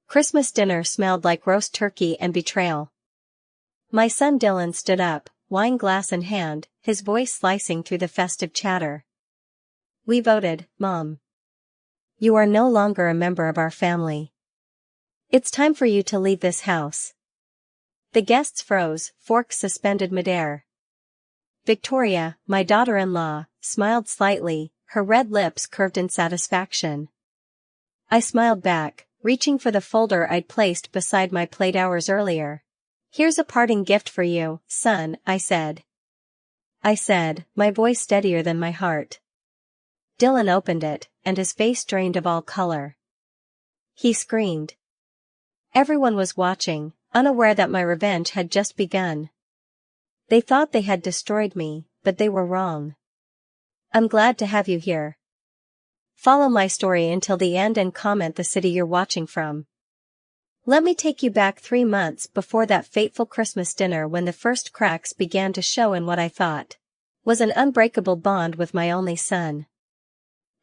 Christmas dinner smelled like roast turkey and betrayal. My son Dylan stood up, wine glass in hand, his voice slicing through the festive chatter. "We voted, Mom. You are no longer a member of our family. It's time for you to leave this house." The guests froze, forks suspended midair. Victoria, my daughter-in-law, smiled slightly, her red lips curved in satisfaction. I smiled back, reaching for the folder I'd placed beside my plate hours earlier. "Here's a parting gift for you, son," I said, my voice steadier than my heart. Dylan opened it, and his face drained of all color. He screamed. Everyone was watching, unaware that my revenge had just begun. They thought they had destroyed me, but they were wrong. "I'm glad to have you here. Follow my story until the end and comment the city you're watching from." Let me take you back 3 months before that fateful Christmas dinner when the first cracks began to show in what I thought was an unbreakable bond with my only son.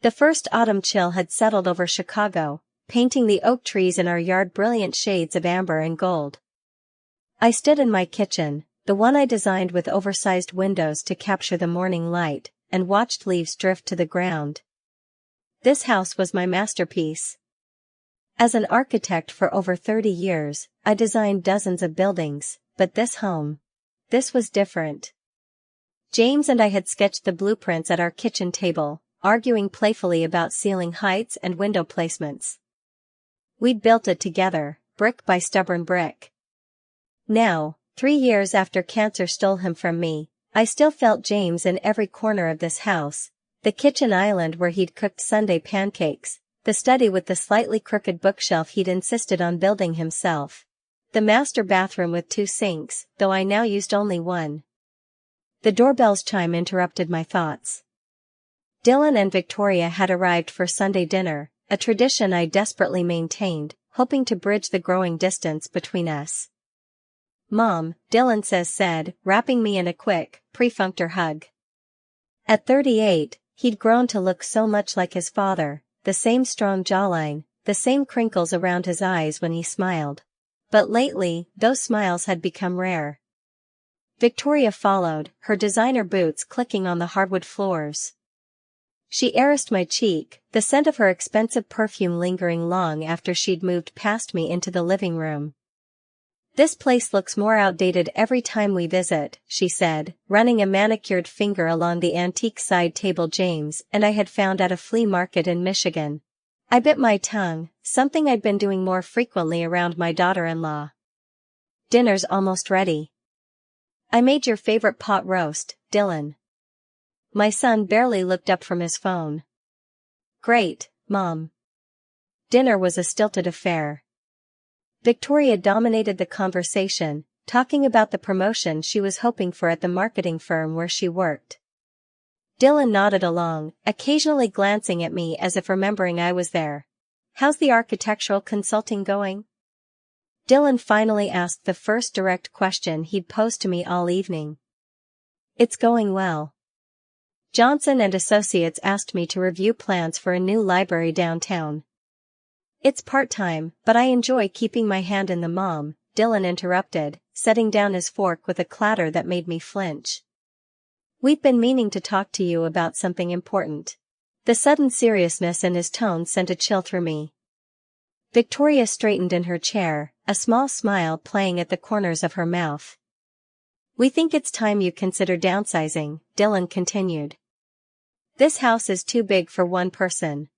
The first autumn chill had settled over Chicago, painting the oak trees in our yard brilliant shades of amber and gold. I stood in my kitchen, the one I designed with oversized windows to capture the morning light, and watched leaves drift to the ground. This house was my masterpiece. As an architect for over 30 years, I designed dozens of buildings, but this was different. James and I had sketched the blueprints at our kitchen table, arguing playfully about ceiling heights and window placements. We'd built it together, brick by stubborn brick. Now, 3 years after cancer stole him from me, I still felt James in every corner of this house: the kitchen island where he'd cooked Sunday pancakes, the study with the slightly crooked bookshelf he'd insisted on building himself, the master bathroom with 2 sinks, though I now used only one. The doorbell's chime interrupted my thoughts. Dylan and Victoria had arrived for Sunday dinner, a tradition I desperately maintained, hoping to bridge the growing distance between us. "Mom," Dylan said, wrapping me in a quick, perfunctory hug. At 38, he'd grown to look so much like his father, the same strong jawline, the same crinkles around his eyes when he smiled. But lately, those smiles had become rare. Victoria followed, her designer boots clicking on the hardwood floors. She caressed my cheek, the scent of her expensive perfume lingering long after she'd moved past me into the living room. "This place looks more outdated every time we visit," she said, running a manicured finger along the antique side table James and I had found at a flea market in Michigan. I bit my tongue, something I'd been doing more frequently around my daughter-in-law. "Dinner's almost ready. I made your favorite pot roast, Dylan." My son barely looked up from his phone. "Great, Mom." Dinner was a stilted affair. Victoria dominated the conversation, talking about the promotion she was hoping for at the marketing firm where she worked. Dylan nodded along, occasionally glancing at me as if remembering I was there. "How's the architectural consulting going?" Dylan finally asked the first direct question he'd posed to me all evening. "It's going well. Johnson and Associates asked me to review plans for a new library downtown." "It's part-time, but I enjoy keeping my hand in the Mom," Dylan interrupted, setting down his fork with a clatter that made me flinch. "We've been meaning to talk to you about something important." The sudden seriousness in his tone sent a chill through me. Victoria straightened in her chair, a small smile playing at the corners of her mouth. "We think it's time you consider downsizing," Dylan continued. "This house is too big for one person.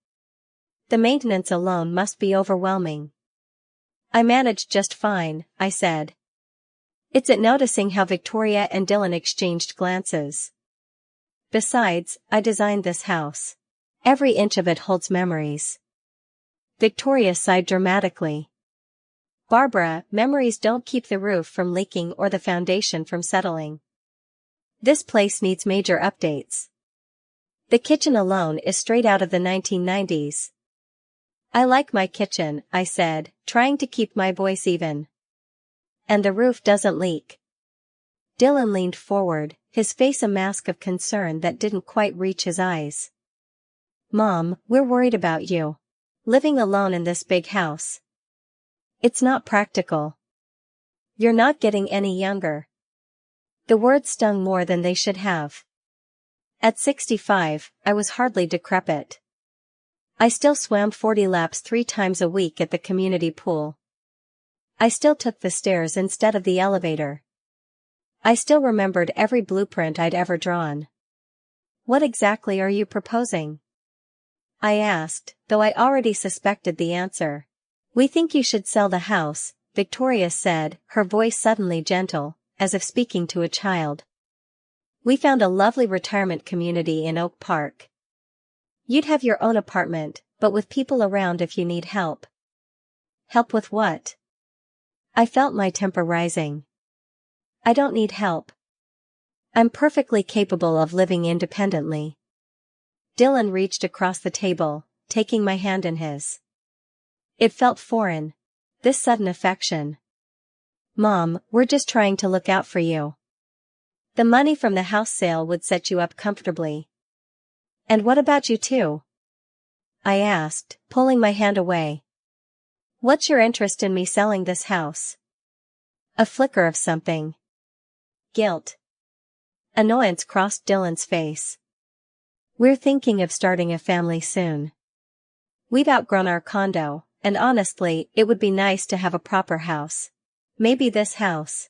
The maintenance alone must be overwhelming." "I manage just fine," I said. It's at noticing how Victoria and Dylan exchanged glances. "Besides, I designed this house. Every inch of it holds memories." Victoria sighed dramatically. "Barbara, memories don't keep the roof from leaking or the foundation from settling. This place needs major updates. The kitchen alone is straight out of the 1990s. "I like my kitchen," I said, trying to keep my voice even. "And the roof doesn't leak." Dylan leaned forward, his face a mask of concern that didn't quite reach his eyes. "Mom, we're worried about you. Living alone in this big house. It's not practical. You're not getting any younger. The words stung more than they should have. At 65, I was hardly decrepit. I still swam 40 laps 3 times a week at the community pool. I still took the stairs instead of the elevator. I still remembered every blueprint I'd ever drawn. What exactly are you proposing? I asked, though I already suspected the answer. We think you should sell the house, Victoria said, her voice suddenly gentle, as if speaking to a child. We found a lovely retirement community in Oak Park. You'd have your own apartment, but with people around if you need help. Help with what? I felt my temper rising. I don't need help. I'm perfectly capable of living independently. Dylan reached across the table, taking my hand in his. It felt foreign. This sudden affection. Mom, we're just trying to look out for you. The money from the house sale would set you up comfortably. And what about you too? I asked, pulling my hand away. What's your interest in me selling this house? A flicker of something. Guilt. Annoyance crossed Dylan's face. We're thinking of starting a family soon. We've outgrown our condo, and honestly, it would be nice to have a proper house. Maybe this house.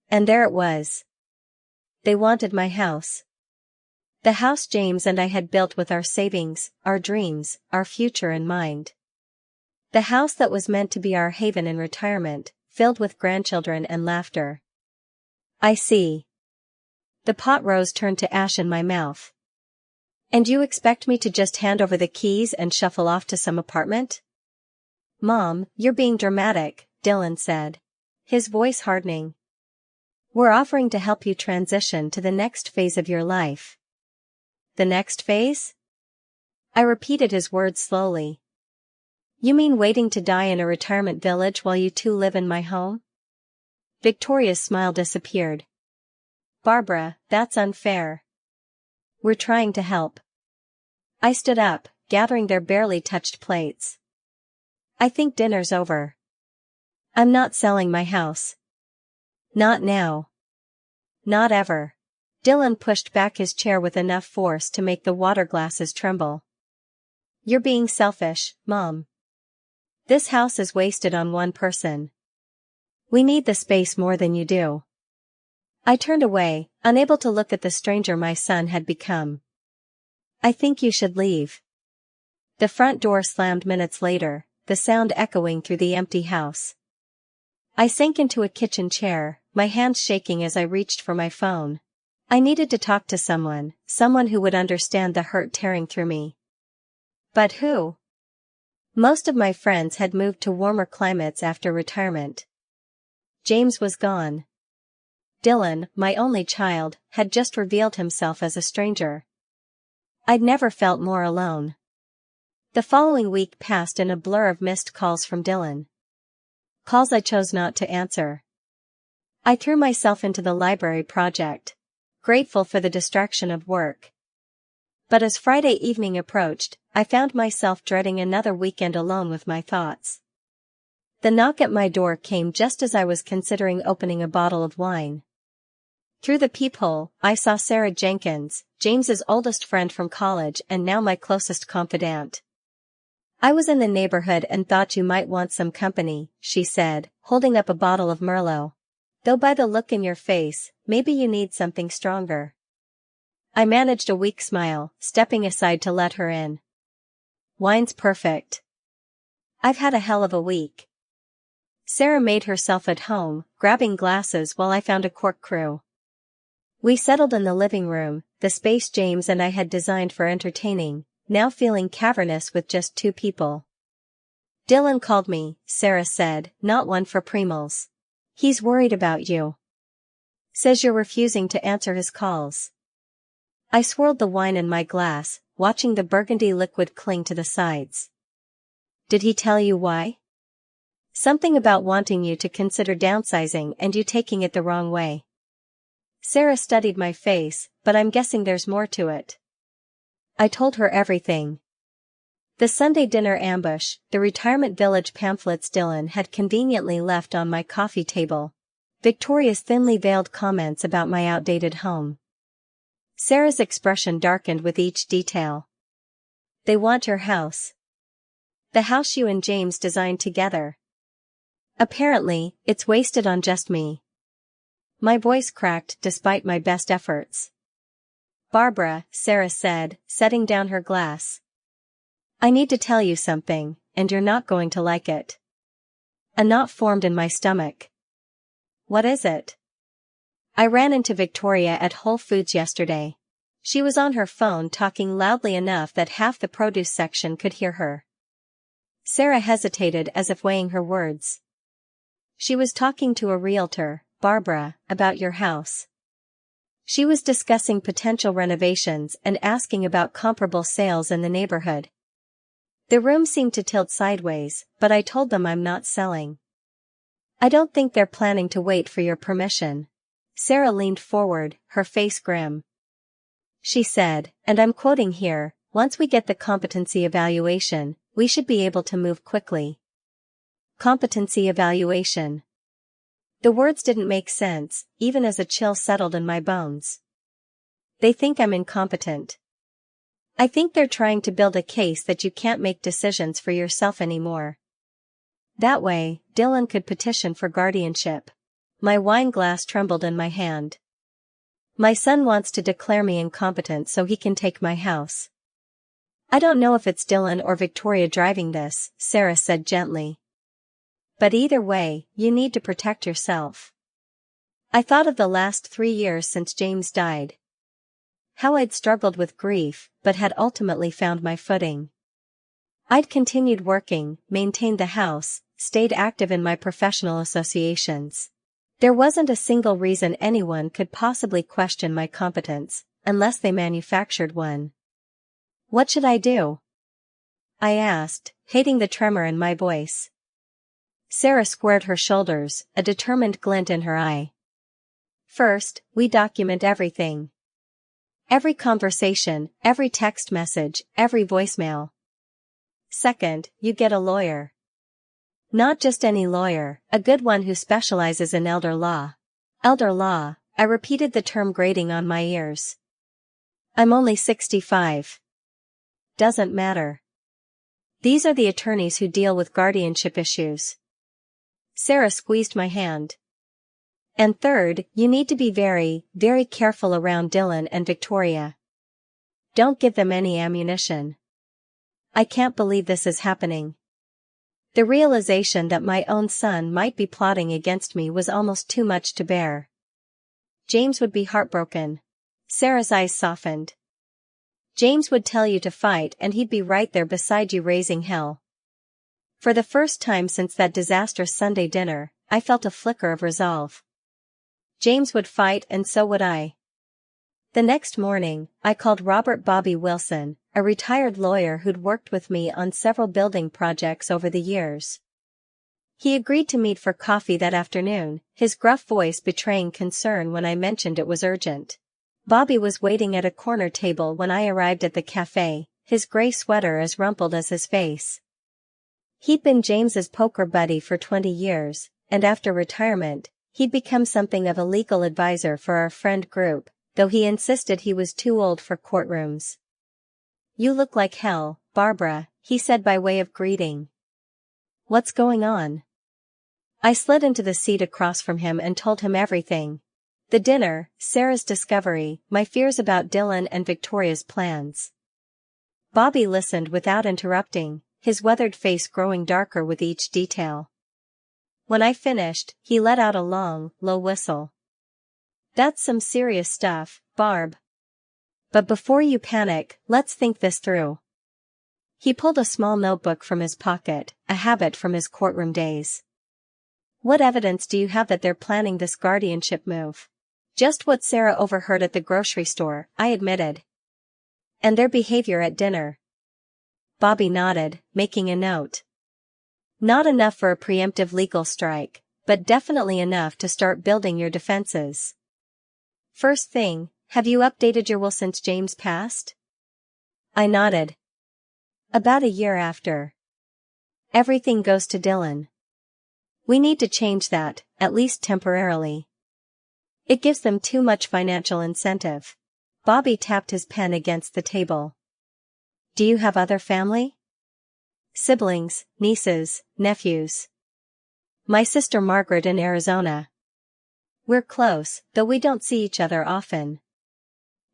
And there it was. They wanted my house. The house James and I had built with our savings, our dreams, our future in mind. The house that was meant to be our haven in retirement, filled with grandchildren and laughter. I see. The pot rose turned to ash in my mouth. And you expect me to just hand over the keys and shuffle off to some apartment? Mom, you're being dramatic, Dylan said, his voice hardening. We're offering to help you transition to the next phase of your life. The next phase? I repeated his words slowly. You mean waiting to die in a retirement village while you two live in my home? Victoria's smile disappeared. Barbara, that's unfair. We're trying to help. I stood up, gathering their barely touched plates. I think dinner's over. I'm not selling my house. Not now. Not ever. Dylan pushed back his chair with enough force to make the water glasses tremble. You're being selfish, Mom. This house is wasted on one person. We need the space more than you do. I turned away, unable to look at the stranger my son had become. I think you should leave. The front door slammed minutes later, the sound echoing through the empty house. I sank into a kitchen chair, my hands shaking as I reached for my phone. I needed to talk to someone who would understand the hurt tearing through me. But who? Most of my friends had moved to warmer climates after retirement. James was gone. Dylan, my only child, had just revealed himself as a stranger. I'd never felt more alone. The following week passed in a blur of missed calls from Dylan. Calls I chose not to answer. I threw myself into the library project, grateful for the distraction of work. But as Friday evening approached, I found myself dreading another weekend alone with my thoughts. The knock at my door came just as I was considering opening a bottle of wine. Through the peephole, I saw Sarah Jenkins, James's oldest friend from college and now my closest confidant. I was in the neighborhood and thought you might want some company, she said, holding up a bottle of Merlot. Though by the look in your face, maybe you need something stronger. I managed a weak smile, stepping aside to let her in. Wine's perfect. I've had a hell of a week. Sarah made herself at home, grabbing glasses while I found a corkscrew. We settled in the living room, the space James and I had designed for entertaining, now feeling cavernous with just 2 people. Dylan called me, Sarah said, not one for primals. He's worried about you. Says you're refusing to answer his calls. I swirled the wine in my glass, watching the burgundy liquid cling to the sides. Did he tell you why? Something about wanting you to consider downsizing and you taking it the wrong way. Sarah studied my face, but I'm guessing there's more to it. I told her everything. The Sunday dinner ambush, the retirement village pamphlets Dylan had conveniently left on my coffee table. Victoria's thinly veiled comments about my outdated home. Sarah's expression darkened with each detail. They want your house. The house you and James designed together. Apparently, it's wasted on just me. My voice cracked despite my best efforts. Barbara, Sarah said, setting down her glass. I need to tell you something, and you're not going to like it. A knot formed in my stomach. What is it? I ran into Victoria at Whole Foods yesterday. She was on her phone talking loudly enough that half the produce section could hear her. Sarah hesitated as if weighing her words. She was talking to a realtor, Barbara, about your house. She was discussing potential renovations and asking about comparable sales in the neighborhood. The room seemed to tilt sideways, but I told them I'm not selling. I don't think they're planning to wait for your permission. Sarah leaned forward, her face grim. She said, and I'm quoting here, once we get the competency evaluation, we should be able to move quickly. Competency evaluation. The words didn't make sense, even as a chill settled in my bones. They think I'm incompetent. I think they're trying to build a case that you can't make decisions for yourself anymore. That way, Dylan could petition for guardianship. My wine glass trembled in my hand. My son wants to declare me incompetent so he can take my house. I don't know if it's Dylan or Victoria driving this, Sarah said gently. But either way, you need to protect yourself. I thought of the last 3 years since James died. How I'd struggled with grief, but had ultimately found my footing. I'd continued working, maintained the house, stayed active in my professional associations. There wasn't a single reason anyone could possibly question my competence, unless they manufactured one. What should I do? I asked, hating the tremor in my voice. Sarah squared her shoulders, a determined glint in her eye. First, we document everything. Every conversation, every text message, every voicemail. Second, you get a lawyer. Not just any lawyer, a good one who specializes in elder law. Elder law, I repeated the term grating on my ears. I'm only 65. Doesn't matter. These are the attorneys who deal with guardianship issues. Sarah squeezed my hand. And third, you need to be very, very careful around Dylan and Victoria. Don't give them any ammunition. I can't believe this is happening. The realization that my own son might be plotting against me was almost too much to bear. James would be heartbroken. Sarah's eyes softened. James would tell you to fight and he'd be right there beside you raising hell. For the first time since that disastrous Sunday dinner, I felt a flicker of resolve. James would fight and so would I. The next morning, I called Robert Bobby Wilson, a retired lawyer who'd worked with me on several building projects over the years. He agreed to meet for coffee that afternoon, his gruff voice betraying concern when I mentioned it was urgent. Bobby was waiting at a corner table when I arrived at the cafe, his gray sweater as rumpled as his face. He'd been James's poker buddy for 20 years, and after retirement, he'd become something of a legal advisor for our friend group, though he insisted he was too old for courtrooms. You look like hell, Barbara, he said by way of greeting. What's going on? I slid into the seat across from him and told him everything. The dinner, Sarah's discovery, my fears about Dylan and Victoria's plans. Bobby listened without interrupting, his weathered face growing darker with each detail. When I finished, he let out a long, low whistle. That's some serious stuff, Barb. But before you panic, let's think this through. He pulled a small notebook from his pocket, a habit from his courtroom days. What evidence do you have that they're planning this guardianship move? Just what Sarah overheard at the grocery store, I admitted. And their behavior at dinner. Bobby nodded, making a note. Not enough for a preemptive legal strike, but definitely enough to start building your defenses. First thing, have you updated your will since James passed? I nodded. About a year after. Everything goes to Dylan. We need to change that, at least temporarily. It gives them too much financial incentive. Bobby tapped his pen against the table. Do you have other family? Siblings, nieces, nephews. My sister Margaret in Arizona. We're close, though we don't see each other often.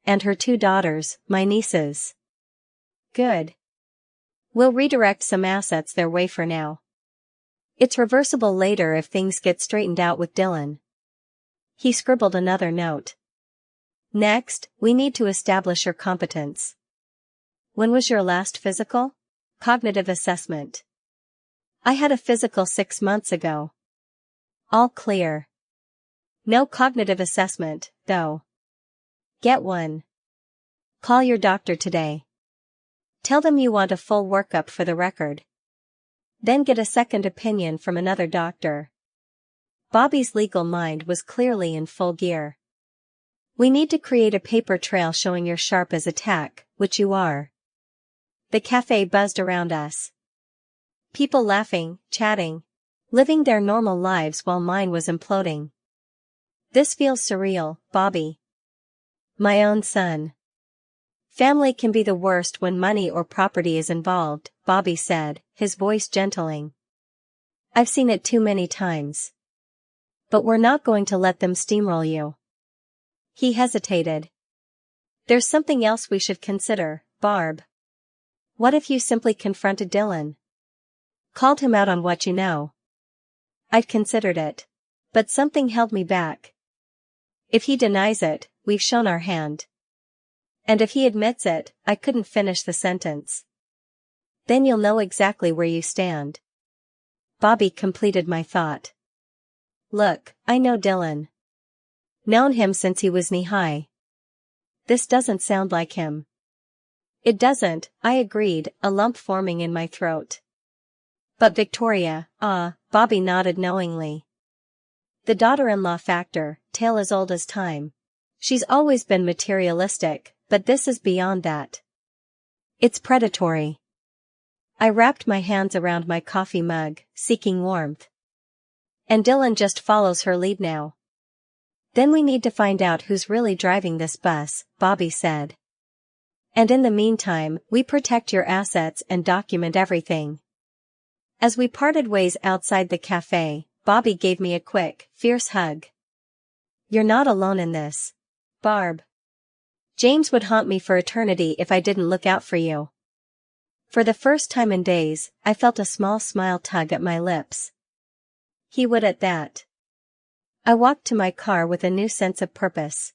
And her 2 daughters, my nieces. Good. We'll redirect some assets their way for now. It's reversible later if things get straightened out with Dylan. He scribbled another note. Next, we need to establish your competence. When was your last physical? Cognitive assessment. I had a physical 6 months ago. All clear. No cognitive assessment, though. Get one. Call your doctor today. Tell them you want a full workup for the record. Then get a second opinion from another doctor. Bobby's legal mind was clearly in full gear. We need to create a paper trail showing you're sharp as a tack, which you are. The cafe buzzed around us. People laughing, chatting, living their normal lives while mine was imploding. This feels surreal, Bobby. My own son. Family can be the worst when money or property is involved, Bobby said, his voice gentling. I've seen it too many times. But we're not going to let them steamroll you. He hesitated. There's something else we should consider, Barb. What if you simply confronted Dylan? Called him out on what you know? I'd considered it. But something held me back. If he denies it, we've shown our hand. And if he admits it, I couldn't finish the sentence. Then you'll know exactly where you stand. Bobby completed my thought. Look, I know Dylan. Known him since he was knee-high. This doesn't sound like him. It doesn't, I agreed, a lump forming in my throat. But Victoria, Bobby nodded knowingly. The daughter-in-law factor, tale as old as time. She's always been materialistic, but this is beyond that. It's predatory. I wrapped my hands around my coffee mug, seeking warmth. And Dylan just follows her lead now. Then we need to find out who's really driving this bus, Bobby said. And in the meantime, we protect your assets and document everything. As we parted ways outside the cafe, Bobby gave me a quick, fierce hug. You're not alone in this, Barb. James would haunt me for eternity if I didn't look out for you. For the first time in days, I felt a small smile tug at my lips. He would at that. I walked to my car with a new sense of purpose.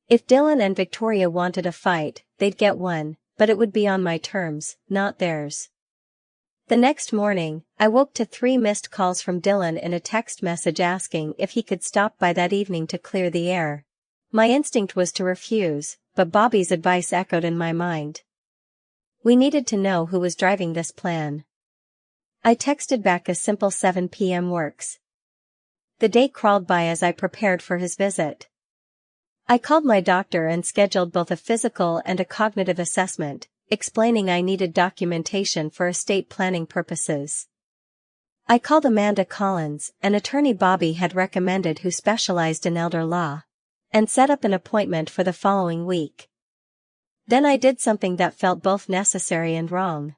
If Dylan and Victoria wanted a fight, they'd get one, but it would be on my terms, not theirs. The next morning, I woke to 3 missed calls from Dylan and a text message asking if he could stop by that evening to clear the air. My instinct was to refuse, but Bobby's advice echoed in my mind. We needed to know who was driving this plan. I texted back a simple 7 p.m. works. The day crawled by as I prepared for his visit. I called my doctor and scheduled both a physical and a cognitive assessment, explaining I needed documentation for estate planning purposes. I called Amanda Collins, an attorney Bobby had recommended who specialized in elder law, and set up an appointment for the following week. Then I did something that felt both necessary and wrong.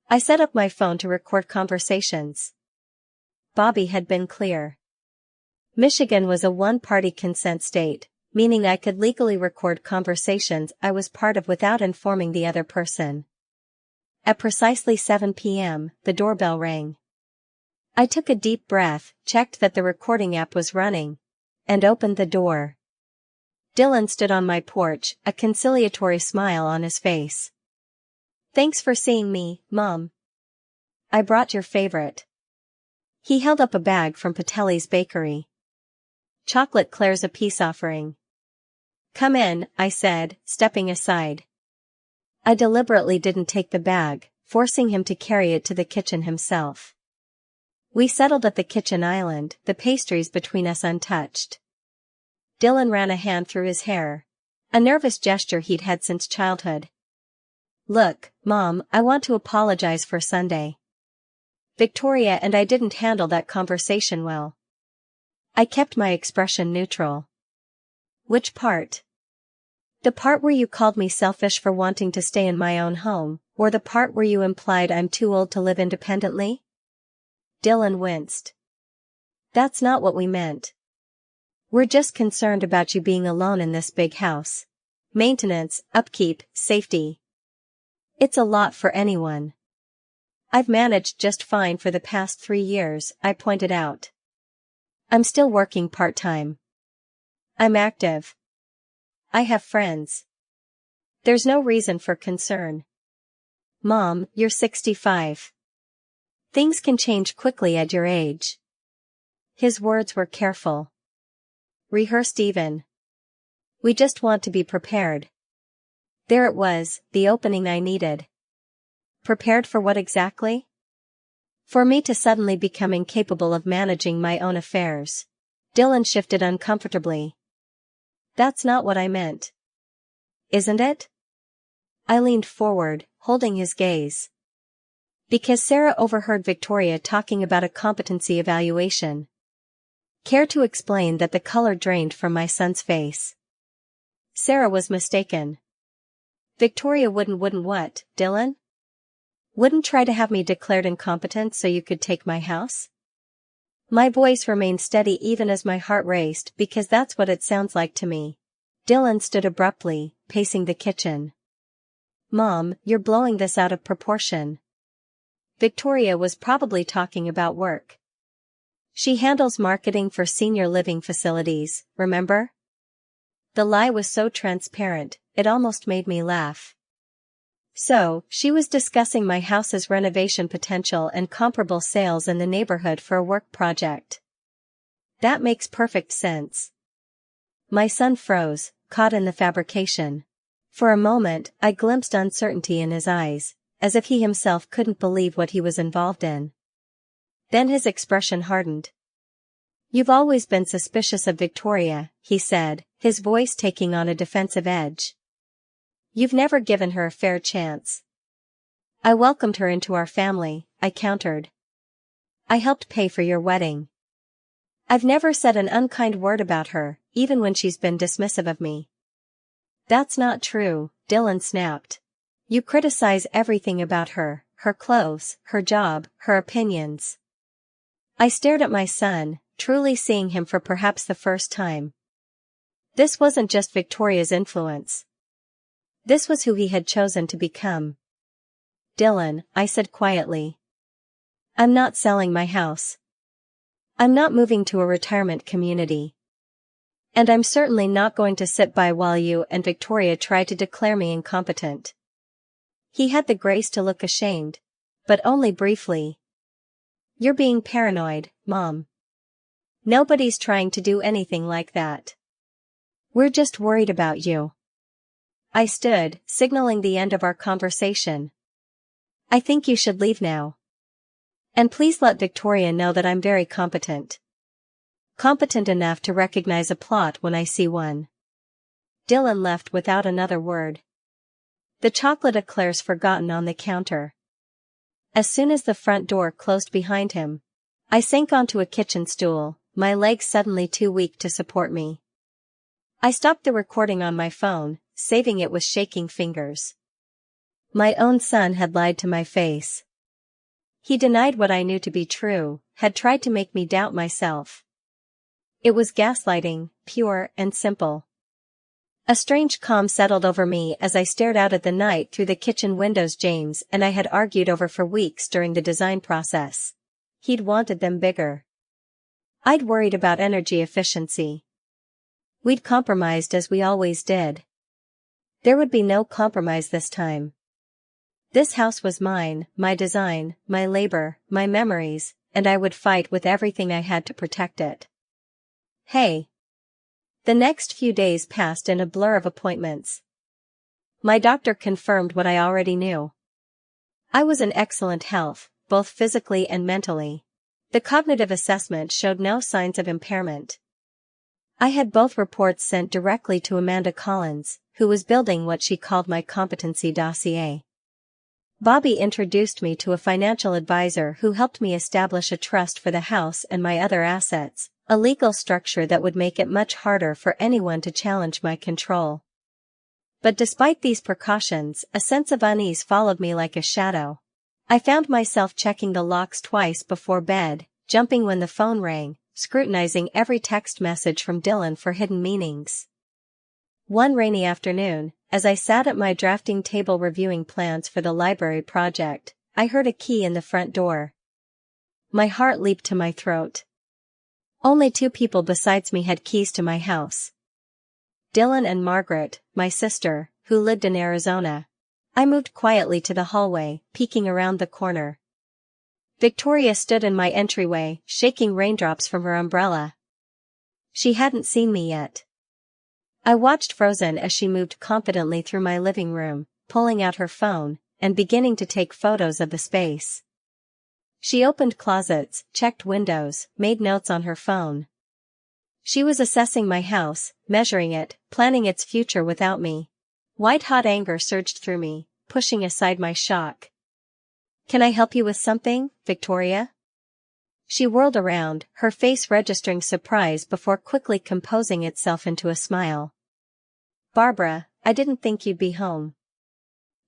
I set up my phone to record conversations. Bobby had been clear. Michigan was a one-party consent state, meaning I could legally record conversations I was part of without informing the other person. At precisely 7 p.m., the doorbell rang. I took a deep breath, checked that the recording app was running, and opened the door. Dylan stood on my porch, a conciliatory smile on his face. Thanks for seeing me, Mom. I brought your favorite. He held up a bag from Patelli's bakery. Chocolate Claire's a peace offering. Come in, I said, stepping aside. I deliberately didn't take the bag, forcing him to carry it to the kitchen himself. We settled at the kitchen island, the pastries between us untouched. Dylan ran a hand through his hair. A nervous gesture he'd had since childhood. Look, Mom, I want to apologize for Sunday. Victoria and I didn't handle that conversation well. I kept my expression neutral. Which part? The part where you called me selfish for wanting to stay in my own home, or the part where you implied I'm too old to live independently? Dylan winced. That's not what we meant. We're just concerned about you being alone in this big house. Maintenance, upkeep, safety. It's a lot for anyone. I've managed just fine for the past 3 years, I pointed out. I'm still working part-time. I'm active. I have friends. There's no reason for concern. Mom, you're 65. Things can change quickly at your age. His words were careful. Rehearsed even. We just want to be prepared. There it was, the opening I needed. Prepared for what exactly? For me to suddenly become incapable of managing my own affairs. Dylan shifted uncomfortably. That's not what I meant. Isn't it? I leaned forward, holding his gaze. Because Sarah overheard Victoria talking about a competency evaluation. Care to explain that the color drained from my son's face? Sarah was mistaken. Victoria wouldn't what, Dylan? Wouldn't try to have me declared incompetent so you could take my house? My voice remained steady even as my heart raced because that's what it sounds like to me. Dylan stood abruptly, pacing the kitchen. Mom, you're blowing this out of proportion. Victoria was probably talking about work. She handles marketing for senior living facilities, remember? The lie was so transparent, it almost made me laugh. So, she was discussing my house's renovation potential and comparable sales in the neighborhood for a work project. That makes perfect sense. My son froze, caught in the fabrication. For a moment, I glimpsed uncertainty in his eyes, as if he himself couldn't believe what he was involved in. Then his expression hardened. You've always been suspicious of Victoria, he said, his voice taking on a defensive edge. You've never given her a fair chance. I welcomed her into our family, I countered. I helped pay for your wedding. I've never said an unkind word about her, even when she's been dismissive of me. That's not true, Dylan snapped. You criticize everything about her, her clothes, her job, her opinions. I stared at my son, truly seeing him for perhaps the first time. This wasn't just Victoria's influence. This was who he had chosen to become. Dylan, I said quietly. I'm not selling my house. I'm not moving to a retirement community. And I'm certainly not going to sit by while you and Victoria try to declare me incompetent. He had the grace to look ashamed. But only briefly. You're being paranoid, Mom. Nobody's trying to do anything like that. We're just worried about you. I stood, signaling the end of our conversation. I think you should leave now. And please let Victoria know that I'm very competent. Competent enough to recognize a plot when I see one. Dylan left without another word. The chocolate eclairs forgotten on the counter. As soon as the front door closed behind him, I sank onto a kitchen stool, my legs suddenly too weak to support me. I stopped the recording on my phone, saving it with shaking fingers. My own son had lied to my face. He denied what I knew to be true, had tried to make me doubt myself. It was gaslighting, pure and simple. A strange calm settled over me as I stared out at the night through the kitchen windows James and I had argued over for weeks during the design process. He'd wanted them bigger. I'd worried about energy efficiency. We'd compromised as we always did. There would be no compromise this time. This house was mine, my design, my labor, my memories, and I would fight with everything I had to protect it. Hey. The next few days passed in a blur of appointments. My doctor confirmed what I already knew. I was in excellent health, both physically and mentally. The cognitive assessment showed no signs of impairment. I had both reports sent directly to Amanda Collins, who was building what she called my competency dossier. Bobby introduced me to a financial advisor who helped me establish a trust for the house and my other assets, a legal structure that would make it much harder for anyone to challenge my control. But despite these precautions, a sense of unease followed me like a shadow. I found myself checking the locks twice before bed, jumping when the phone rang, scrutinizing every text message from Dylan for hidden meanings. One rainy afternoon, as I sat at my drafting table reviewing plans for the library project, I heard a key in the front door. My heart leaped to my throat. Only 2 people besides me had keys to my house. Dylan and Margaret, my sister, who lived in Arizona. I moved quietly to the hallway, peeking around the corner. Victoria stood in my entryway, shaking raindrops from her umbrella. She hadn't seen me yet. I watched frozen as she moved confidently through my living room, pulling out her phone, and beginning to take photos of the space. She opened closets, checked windows, made notes on her phone. She was assessing my house, measuring it, planning its future without me. White-hot anger surged through me, pushing aside my shock. "Can I help you with something, Victoria?" She whirled around, her face registering surprise before quickly composing itself into a smile. "Barbara, I didn't think you'd be home.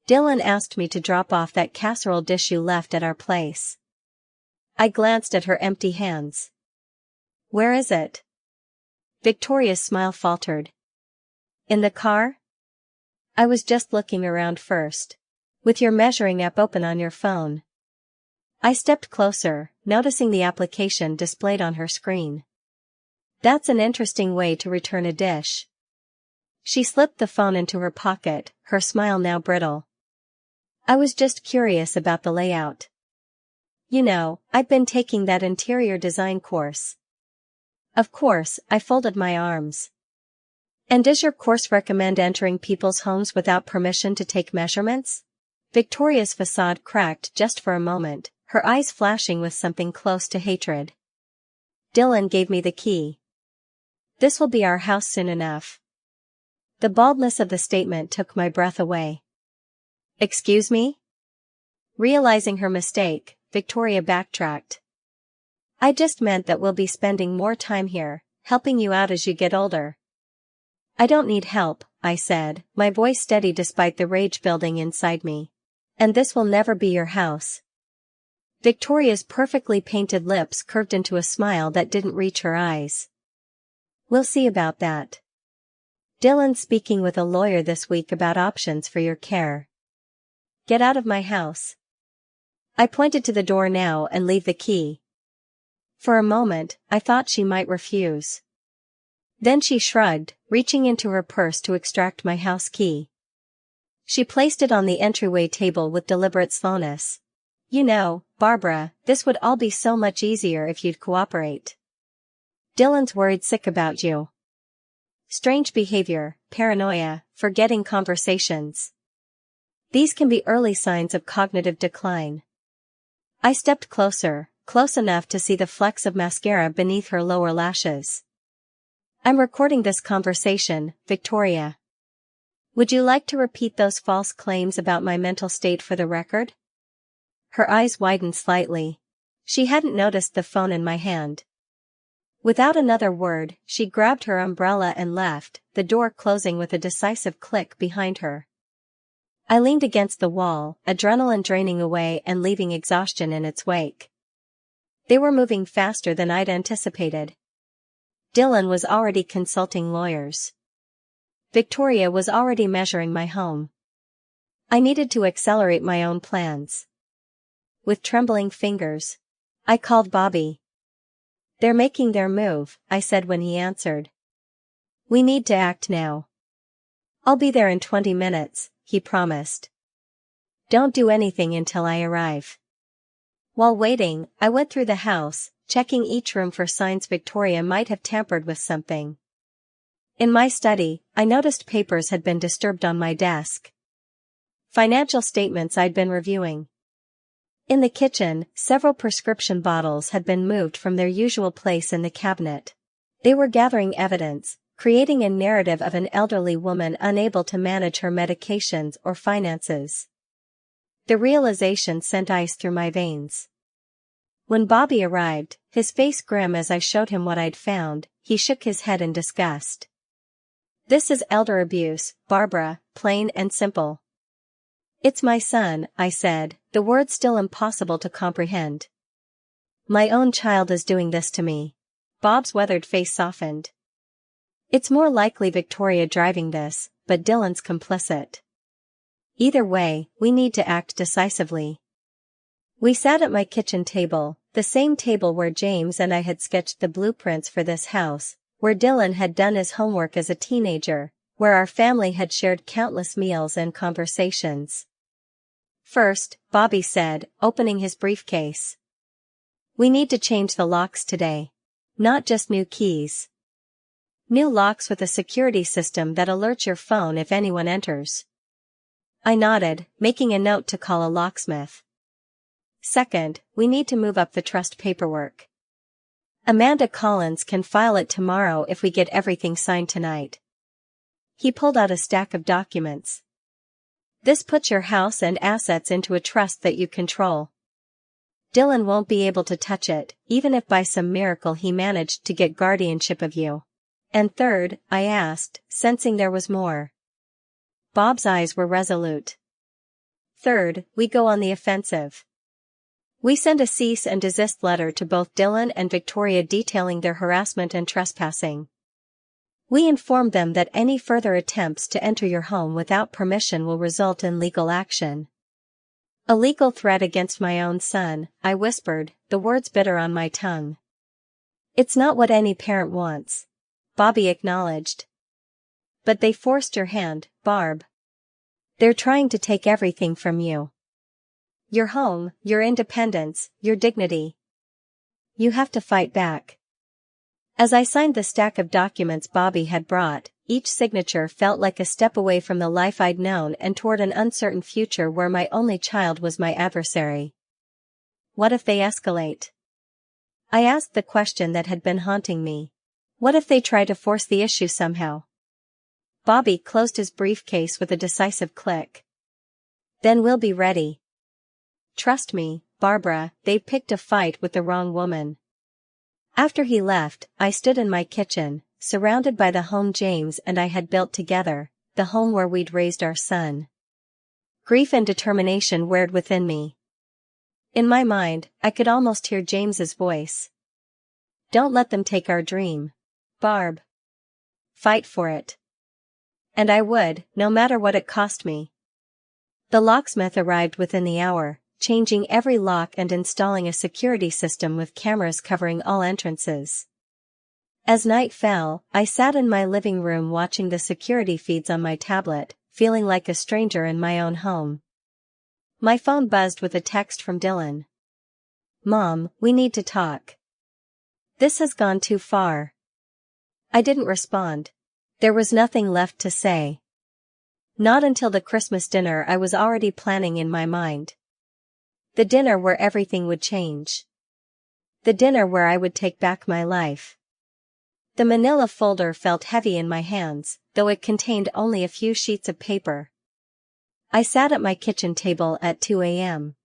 Dylan asked me to drop off that casserole dish you left at our place." I glanced at her empty hands. "Where is it?" Victoria's smile faltered. "In the car?" "I was just looking around first. With your measuring app open on your phone." I stepped closer, noticing the application displayed on her screen. "That's an interesting way to return a dish." She slipped the phone into her pocket, her smile now brittle. "I was just curious about the layout. You know, I've been taking that interior design course." Of course, I folded my arms. "And does your course recommend entering people's homes without permission to take measurements?" Victoria's facade cracked just for a moment, her eyes flashing with something close to hatred. "Dylan gave me the key. This will be our house soon enough." The baldness of the statement took my breath away. "Excuse me?" Realizing her mistake, Victoria backtracked. "I just meant that we'll be spending more time here, helping you out as you get older." "I don't need help," I said, my voice steady despite the rage building inside me. "And this will never be your house." Victoria's perfectly painted lips curved into a smile that didn't reach her eyes. "We'll see about that. Dylan's speaking with a lawyer this week about options for your care. Get out of my house." I pointed to the door now and leave the key. For a moment, I thought she might refuse. Then she shrugged, reaching into her purse to extract my house key. She placed it on the entryway table with deliberate slowness. "You know, Barbara, this would all be so much easier if you'd cooperate. Dylan's worried sick about you. Strange behavior, paranoia, forgetting conversations. These can be early signs of cognitive decline." I stepped closer, close enough to see the flecks of mascara beneath her lower lashes. "I'm recording this conversation, Victoria. Would you like to repeat those false claims about my mental state for the record?" Her eyes widened slightly. She hadn't noticed the phone in my hand. Without another word, she grabbed her umbrella and left, the door closing with a decisive click behind her. I leaned against the wall, adrenaline draining away and leaving exhaustion in its wake. They were moving faster than I'd anticipated. Dylan was already consulting lawyers. Victoria was already measuring my home. I needed to accelerate my own plans. With trembling fingers, I called Bobby. "They're making their move," I said when he answered. "We need to act now." "I'll be there in 20 minutes, he promised. "Don't do anything until I arrive." While waiting, I went through the house, checking each room for signs Victoria might have tampered with something. In my study, I noticed papers had been disturbed on my desk. Financial statements I'd been reviewing. In the kitchen, several prescription bottles had been moved from their usual place in the cabinet. They were gathering evidence, creating a narrative of an elderly woman unable to manage her medications or finances. The realization sent ice through my veins. When Bobby arrived, his face grim as I showed him what I'd found, he shook his head in disgust. "This is elder abuse, Barbara, plain and simple." "It's my son," I said, the words still impossible to comprehend. "My own child is doing this to me." Bob's weathered face softened. "It's more likely Victoria driving this, but Dylan's complicit. Either way, we need to act decisively." We sat at my kitchen table, the same table where James and I had sketched the blueprints for this house, where Dylan had done his homework as a teenager, where our family had shared countless meals and conversations. "First," Bobby said, opening his briefcase. "We need to change the locks today. Not just new keys. New locks with a security system that alerts your phone if anyone enters." I nodded, making a note to call a locksmith. "Second, we need to move up the trust paperwork. Amanda Collins can file it tomorrow if we get everything signed tonight." He pulled out a stack of documents. "This puts your house and assets into a trust that you control. Dylan won't be able to touch it, even if by some miracle he managed to get guardianship of you." "And third?" I asked, sensing there was more. Bob's eyes were resolute. "Third, we go on the offensive. We send a cease and desist letter to both Dylan and Victoria detailing their harassment and trespassing. We inform them that any further attempts to enter your home without permission will result in legal action." "A legal threat against my own son," I whispered, the words bitter on my tongue. "It's not what any parent wants," Bobby acknowledged. "But they forced your hand, Barb. They're trying to take everything from you. Your home, your independence, your dignity. You have to fight back." As I signed the stack of documents Bobby had brought, each signature felt like a step away from the life I'd known and toward an uncertain future where my only child was my adversary. What if they escalate? I asked the question that had been haunting me. What if they try to force the issue somehow? Bobby closed his briefcase with a decisive click. "Then we'll be ready. Trust me, Barbara, they picked a fight with the wrong woman." After he left, I stood in my kitchen, surrounded by the home James and I had built together, the home where we'd raised our son. Grief and determination whirred within me. In my mind, I could almost hear James's voice. "Don't let them take our dream. Barb. Fight for it." And I would, no matter what it cost me. The locksmith arrived within the hour, changing every lock and installing a security system with cameras covering all entrances. As night fell, I sat in my living room watching the security feeds on my tablet, feeling like a stranger in my own home. My phone buzzed with a text from Dylan. "Mom, we need to talk. This has gone too far." I didn't respond. There was nothing left to say. Not until the Christmas dinner I was already planning in my mind. The dinner where everything would change. The dinner where I would take back my life. The manila folder felt heavy in my hands, though it contained only a few sheets of paper. I sat at my kitchen table at 2 a.m.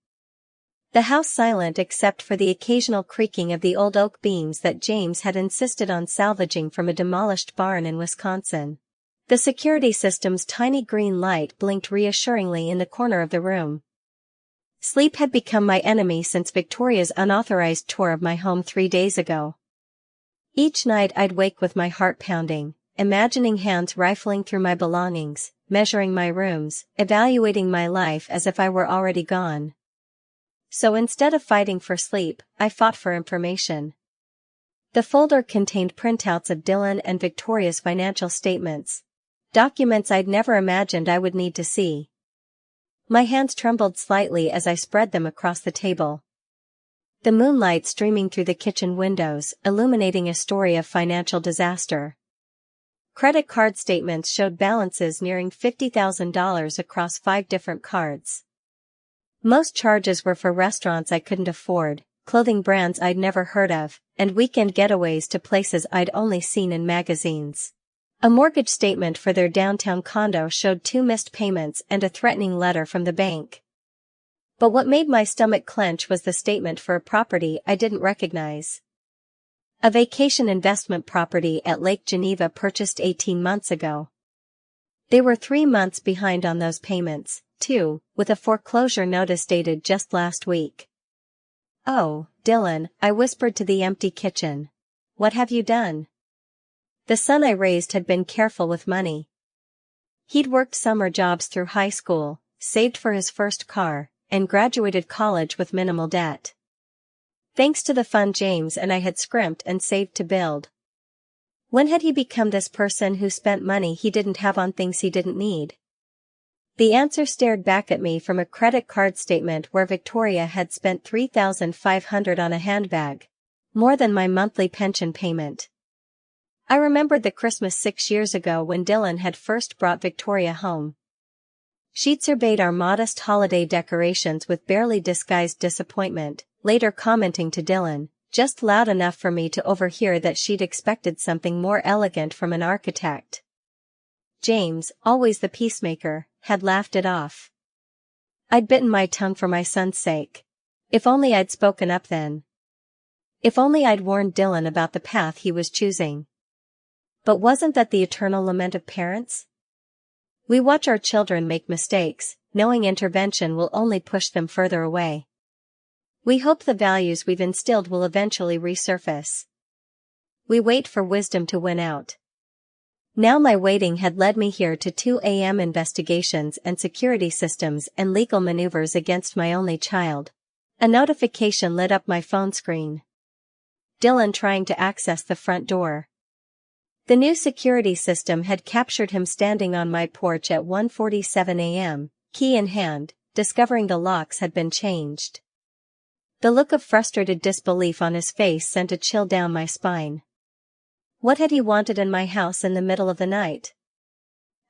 The house silent except for the occasional creaking of the old oak beams that James had insisted on salvaging from a demolished barn in Wisconsin. The security system's tiny green light blinked reassuringly in the corner of the room. Sleep had become my enemy since Victoria's unauthorized tour of my home 3 days ago. Each night I'd wake with my heart pounding, imagining hands rifling through my belongings, measuring my rooms, evaluating my life as if I were already gone. So instead of fighting for sleep, I fought for information. The folder contained printouts of Dylan and Victoria's financial statements. Documents I'd never imagined I would need to see. My hands trembled slightly as I spread them across the table. The moonlight streaming through the kitchen windows, illuminating a story of financial disaster. Credit card statements showed balances nearing $50,000 across 5 different cards. Most charges were for restaurants I couldn't afford, clothing brands I'd never heard of, and weekend getaways to places I'd only seen in magazines. A mortgage statement for their downtown condo showed 2 missed payments and a threatening letter from the bank. But what made my stomach clench was the statement for a property I didn't recognize. A vacation investment property at Lake Geneva purchased 18 months ago. They were 3 months behind on those payments, too, with a foreclosure notice dated just last week. "Oh, Dylan," I whispered to the empty kitchen. "What have you done?" The son I raised had been careful with money. He'd worked summer jobs through high school, saved for his first car, and graduated college with minimal debt. Thanks to the fund James and I had scrimped and saved to build. When had he become this person who spent money he didn't have on things he didn't need? The answer stared back at me from a credit card statement where Victoria had spent $3,500 on a handbag. More than my monthly pension payment. I remembered the Christmas 6 years ago when Dylan had first brought Victoria home. She'd surveyed our modest holiday decorations with barely disguised disappointment, later commenting to Dylan, just loud enough for me to overhear, that she'd expected something more elegant from an architect. James, always the peacemaker, had laughed it off. I'd bitten my tongue for my son's sake. If only I'd spoken up then. If only I'd warned Dylan about the path he was choosing. But wasn't that the eternal lament of parents? We watch our children make mistakes, knowing intervention will only push them further away. We hope the values we've instilled will eventually resurface. We wait for wisdom to win out. Now my waiting had led me here to 2 a.m. investigations and security systems and legal maneuvers against my only child. A notification lit up my phone screen. Dylan trying to access the front door. The new security system had captured him standing on my porch at 1:47 a.m., key in hand, discovering the locks had been changed. The look of frustrated disbelief on his face sent a chill down my spine. What had he wanted in my house in the middle of the night?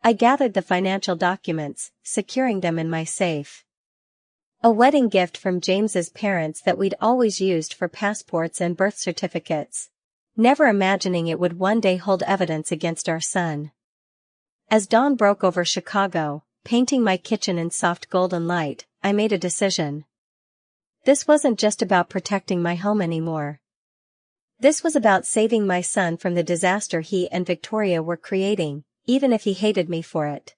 I gathered the financial documents, securing them in my safe. A wedding gift from James's parents that we'd always used for passports and birth certificates. Never imagining it would one day hold evidence against our son. As dawn broke over Chicago, painting my kitchen in soft golden light, I made a decision. This wasn't just about protecting my home anymore. This was about saving my son from the disaster he and Victoria were creating, even if he hated me for it.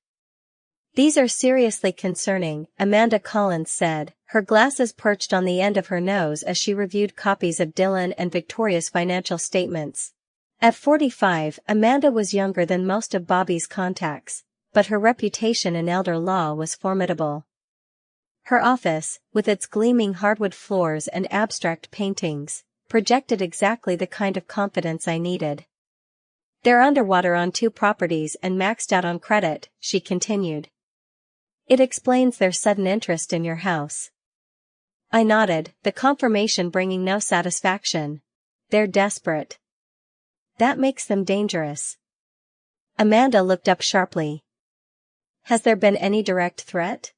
"These are seriously concerning," Amanda Collins said, her glasses perched on the end of her nose as she reviewed copies of Dylan and Victoria's financial statements. At 45, Amanda was younger than most of Bobby's contacts, but her reputation in elder law was formidable. Her office, with its gleaming hardwood floors and abstract paintings, projected exactly the kind of confidence I needed. "They're underwater on 2 properties and maxed out on credit," she continued. "It explains their sudden interest in your house." I nodded, the confirmation bringing no satisfaction. "They're desperate." "That makes them dangerous." Amanda looked up sharply. "Has there been any direct threat?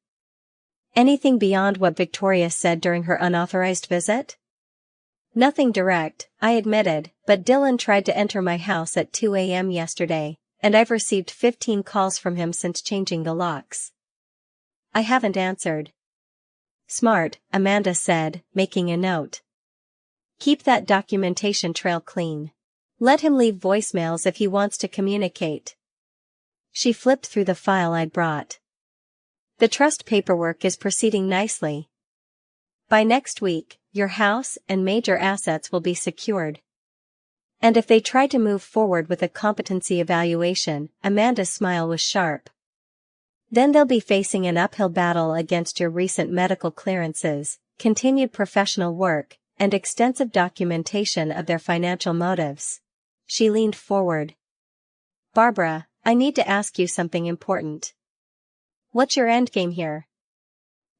Anything beyond what Victoria said during her unauthorized visit?" "Nothing direct," I admitted, "but Dylan tried to enter my house at 2 a.m. yesterday, and I've received 15 calls from him since changing the locks." I haven't answered. "Smart," Amanda said, making a note. "Keep that documentation trail clean. Let him leave voicemails if he wants to communicate." She flipped through the file I'd brought. "The trust paperwork is proceeding nicely. By next week, your house and major assets will be secured. And if they try to move forward with a competency evaluation," Amanda's smile was sharp, "then they'll be facing an uphill battle against your recent medical clearances, continued professional work, and extensive documentation of their financial motives." She leaned forward. "Barbara, I need to ask you something important. What's your endgame here?"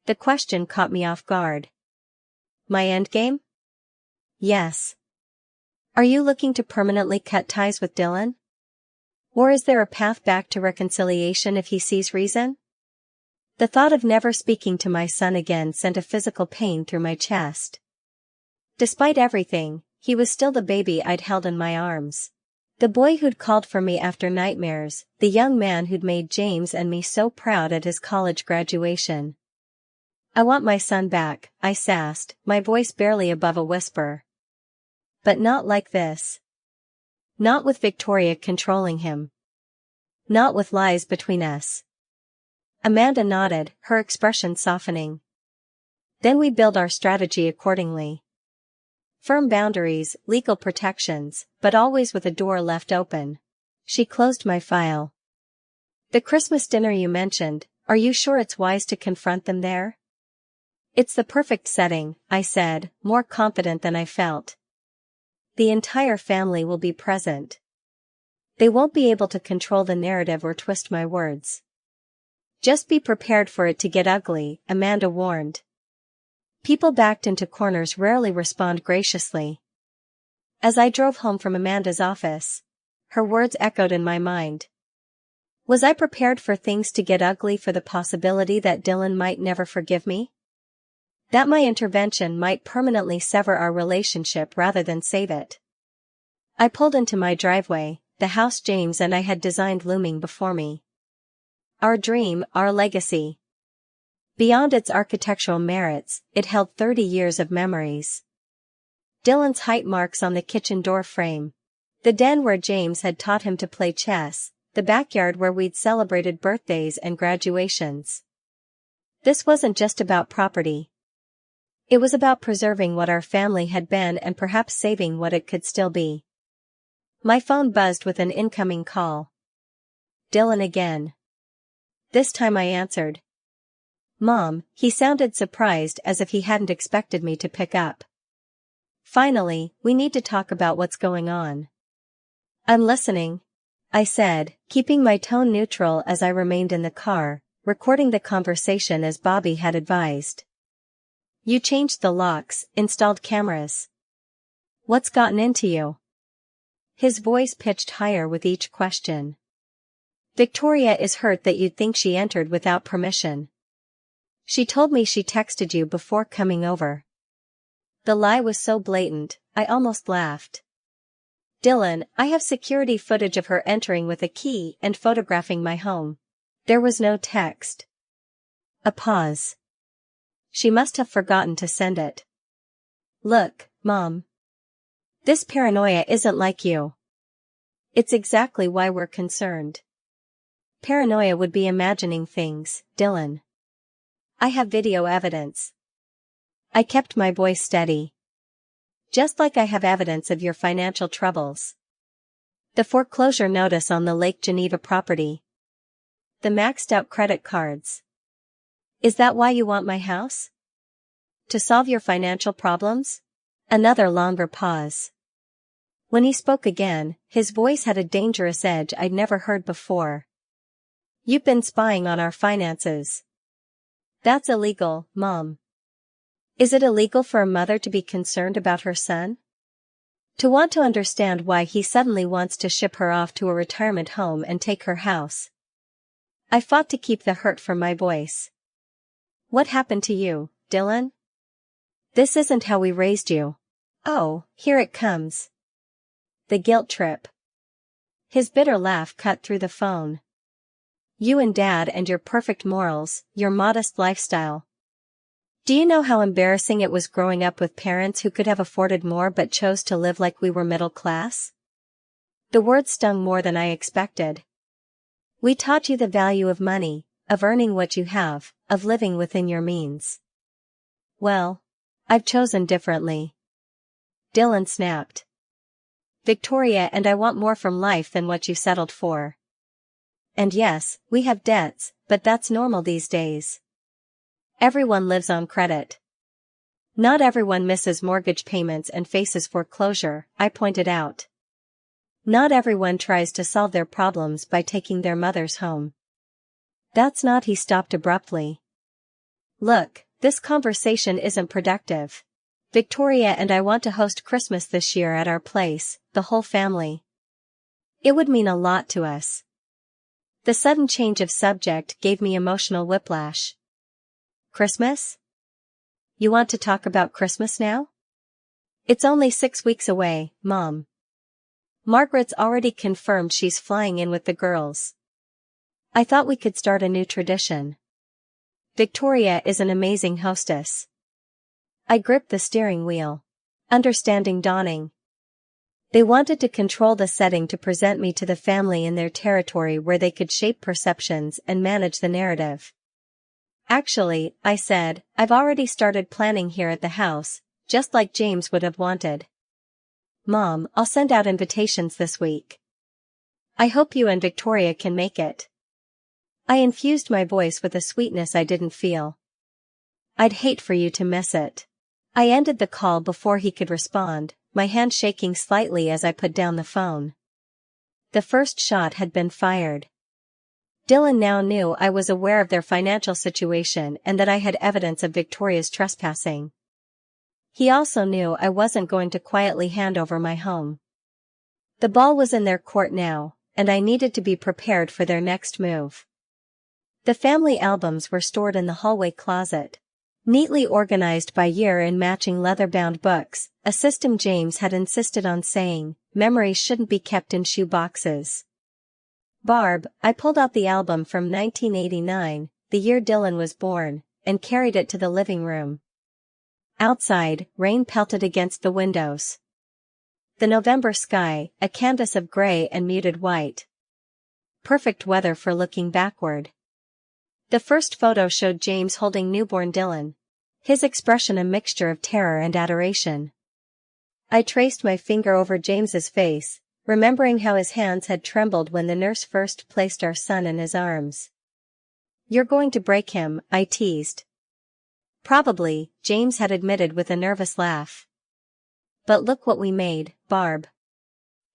The question caught me off guard. "My endgame?" "Yes. Are you looking to permanently cut ties with Dylan? Or is there a path back to reconciliation if he sees reason?" The thought of never speaking to my son again sent a physical pain through my chest. Despite everything, he was still the baby I'd held in my arms. The boy who'd called for me after nightmares, the young man who'd made James and me so proud at his college graduation. I want my son back, I sassed, my voice barely above a whisper. But not like this. Not with Victoria controlling him. Not with lies between us. Amanda nodded, her expression softening. Then we build our strategy accordingly. Firm boundaries, legal protections, but always with a door left open. She closed my file. The Christmas dinner you mentioned, are you sure it's wise to confront them there? It's the perfect setting, I said, more confident than I felt. The entire family will be present. They won't be able to control the narrative or twist my words. Just be prepared for it to get ugly, Amanda warned. People backed into corners rarely respond graciously. As I drove home from Amanda's office, her words echoed in my mind. Was I prepared for things to get ugly, for the possibility that Dylan might never forgive me? That my intervention might permanently sever our relationship rather than save it? I pulled into my driveway, the house James and I had designed looming before me. Our dream, our legacy. Beyond its architectural merits, it held 30 years of memories. Dylan's height marks on the kitchen door frame. The den where James had taught him to play chess, the backyard where we'd celebrated birthdays and graduations. This wasn't just about property. It was about preserving what our family had been and perhaps saving what it could still be. My phone buzzed with an incoming call. Dylan again. This time I answered. Mom, he sounded surprised, as if he hadn't expected me to pick up. Finally, we need to talk about what's going on. I'm listening, I said, keeping my tone neutral as I remained in the car, recording the conversation as Bobby had advised. You changed the locks, installed cameras. What's gotten into you? His voice pitched higher with each question. Victoria is hurt that you'd think she entered without permission. She told me she texted you before coming over. The lie was so blatant, I almost laughed. Dylan, I have security footage of her entering with a key and photographing my home. There was no text. A pause. She must have forgotten to send it. Look, Mom. This paranoia isn't like you. It's exactly why we're concerned. Paranoia would be imagining things, Dylan. I have video evidence. I kept my voice steady. Just like I have evidence of your financial troubles. The foreclosure notice on the Lake Geneva property. The maxed out credit cards. Is that why you want my house? To solve your financial problems? Another longer pause. When he spoke again, his voice had a dangerous edge I'd never heard before. You've been spying on our finances. That's illegal, Mom. Is it illegal for a mother to be concerned about her son? To want to understand why he suddenly wants to ship her off to a retirement home and take her house? I fought to keep the hurt from my voice. What happened to you, Dylan? This isn't how we raised you. Oh, here it comes. The guilt trip. His bitter laugh cut through the phone. You and Dad and your perfect morals, your modest lifestyle. Do you know how embarrassing it was growing up with parents who could have afforded more but chose to live like we were middle class? The words stung more than I expected. We taught you the value of money, of earning what you have, of living within your means. Well, I've chosen differently. Dylan snapped. Victoria and I want more from life than what you settled for. And yes, we have debts, but that's normal these days. Everyone lives on credit. Not everyone misses mortgage payments and faces foreclosure, I pointed out. Not everyone tries to solve their problems by taking their mother's home. That's not. He stopped abruptly. Look, this conversation isn't productive. Victoria and I want to host Christmas this year at our place, the whole family. It would mean a lot to us. The sudden change of subject gave me emotional whiplash. Christmas? You want to talk about Christmas now? It's only 6 weeks away, Mom. Margaret's already confirmed she's flying in with the girls. I thought we could start a new tradition. Victoria is an amazing hostess. I gripped the steering wheel. Understanding dawning. They wanted to control the setting to present me to the family in their territory where they could shape perceptions and manage the narrative. Actually, I said, I've already started planning here at the house, just like James would have wanted. Mom, I'll send out invitations this week. I hope you and Victoria can make it. I infused my voice with a sweetness I didn't feel. I'd hate for you to miss it. I ended the call before he could respond, my hand shaking slightly as I put down the phone. The first shot had been fired. Dylan now knew I was aware of their financial situation and that I had evidence of Victoria's trespassing. He also knew I wasn't going to quietly hand over my home. The ball was in their court now, and I needed to be prepared for their next move. The family albums were stored in the hallway closet, neatly organized by year in matching leather-bound books, a system James had insisted on saying, memories shouldn't be kept in shoe boxes. Barb, I pulled out the album from 1989, the year Dylan was born, and carried it to the living room. Outside, rain pelted against the windows. The November sky, a canvas of gray and muted white. Perfect weather for looking backward. The first photo showed James holding newborn Dylan. His expression a mixture of terror and adoration. I traced my finger over James's face, remembering how his hands had trembled when the nurse first placed our son in his arms. You're going to break him, I teased. Probably, James had admitted with a nervous laugh. But look what we made, Barb.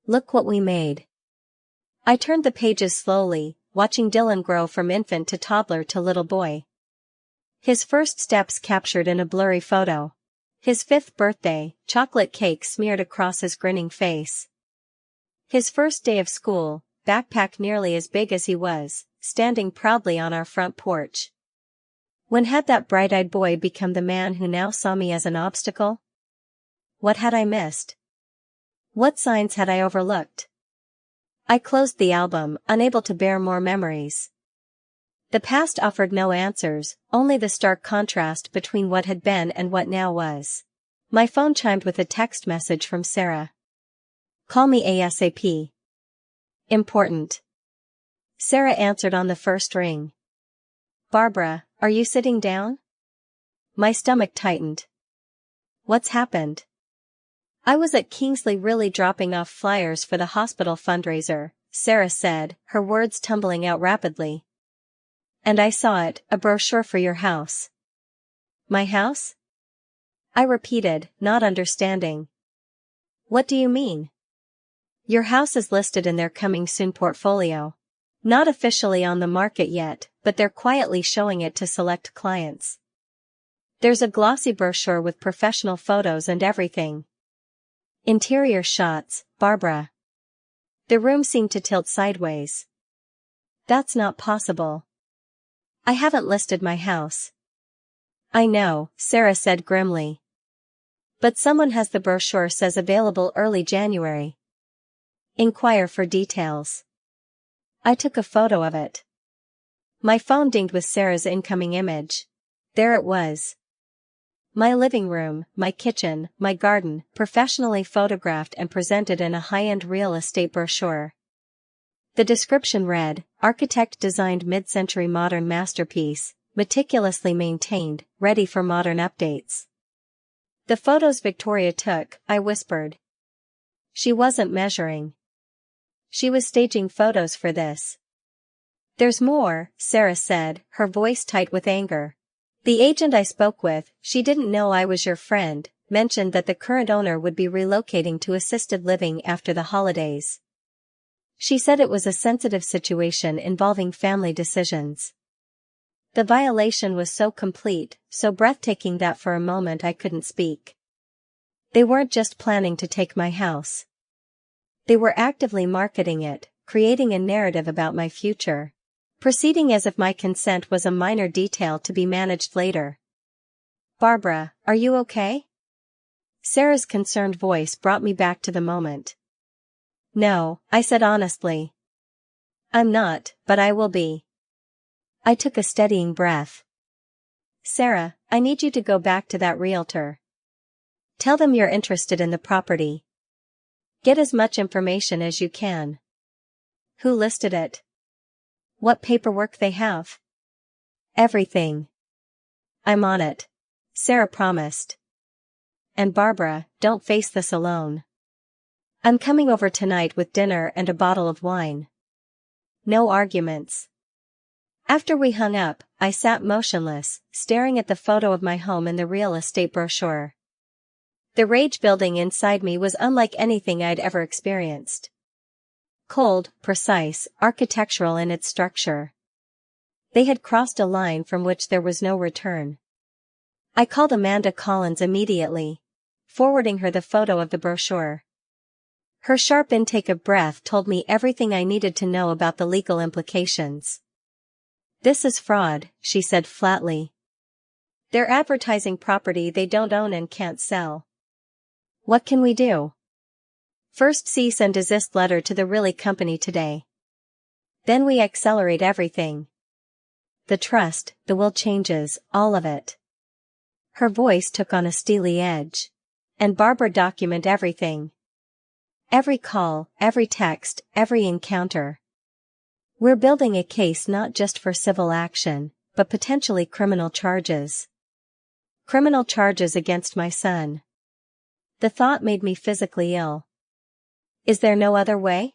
Look what we made. I turned the pages slowly, watching Dylan grow from infant to toddler to little boy. His first steps captured in a blurry photo. His 5th birthday, chocolate cake smeared across his grinning face. His first day of school, backpack nearly as big as he was, standing proudly on our front porch. When had that bright-eyed boy become the man who now saw me as an obstacle? What had I missed? What signs had I overlooked? I closed the album, unable to bear more memories. The past offered no answers, only the stark contrast between what had been and what now was. My phone chimed with a text message from Sarah. Call me ASAP. Important. Sarah answered on the first ring. Barbara, are you sitting down? My stomach tightened. What's happened? I was at Kingsley really dropping off flyers for the hospital fundraiser, Sarah said, her words tumbling out rapidly. And I saw it, a brochure for your house. My house? I repeated, not understanding. What do you mean? Your house is listed in their coming soon portfolio. Not officially on the market yet, but they're quietly showing it to select clients. There's a glossy brochure with professional photos and everything. Interior shots, Barbara. The room seemed to tilt sideways. That's not possible. I haven't listed my house. I know, Sarah said grimly. But someone has the brochure says available early January. Inquire for details. I took a photo of it. My phone dinged with Sarah's incoming image. There it was. My living room, my kitchen, my garden, professionally photographed and presented in a high-end real estate brochure. The description read, architect-designed mid-century modern masterpiece, meticulously maintained, ready for modern updates. The photos Victoria took, I whispered. She wasn't measuring. She was staging photos for this. There's more, Sarah said, her voice tight with anger. The agent I spoke with, she didn't know I was your friend, mentioned that the current owner would be relocating to assisted living after the holidays. She said it was a sensitive situation involving family decisions. The violation was so complete, so breathtaking that for a moment I couldn't speak. They weren't just planning to take my house. They were actively marketing it, creating a narrative about my future. Proceeding as if my consent was a minor detail to be managed later. Barbara, are you okay? Sarah's concerned voice brought me back to the moment. No, I said honestly. I'm not, but I will be. I took a steadying breath. Sarah, I need you to go back to that realtor. Tell them you're interested in the property. Get as much information as you can. Who listed it? What paperwork they have? Everything. I'm on it. Sarah promised. And Barbara, don't face this alone. I'm coming over tonight with dinner and a bottle of wine. No arguments. After we hung up, I sat motionless, staring at the photo of my home in the real estate brochure. The rage building inside me was unlike anything I'd ever experienced. Cold, precise, architectural in its structure. They had crossed a line from which there was no return. I called Amanda Collins immediately, forwarding her the photo of the brochure. Her sharp intake of breath told me everything I needed to know about the legal implications. This is fraud, she said flatly. They're advertising property they don't own and can't sell. What can we do? First cease and desist letter to the Really company today. Then we accelerate everything. The trust, the will changes, all of it. Her voice took on a steely edge. And Barbara document everything. Every call, every text, every encounter. We're building a case not just for civil action, but potentially criminal charges. Criminal charges against my son. The thought made me physically ill. Is there no other way?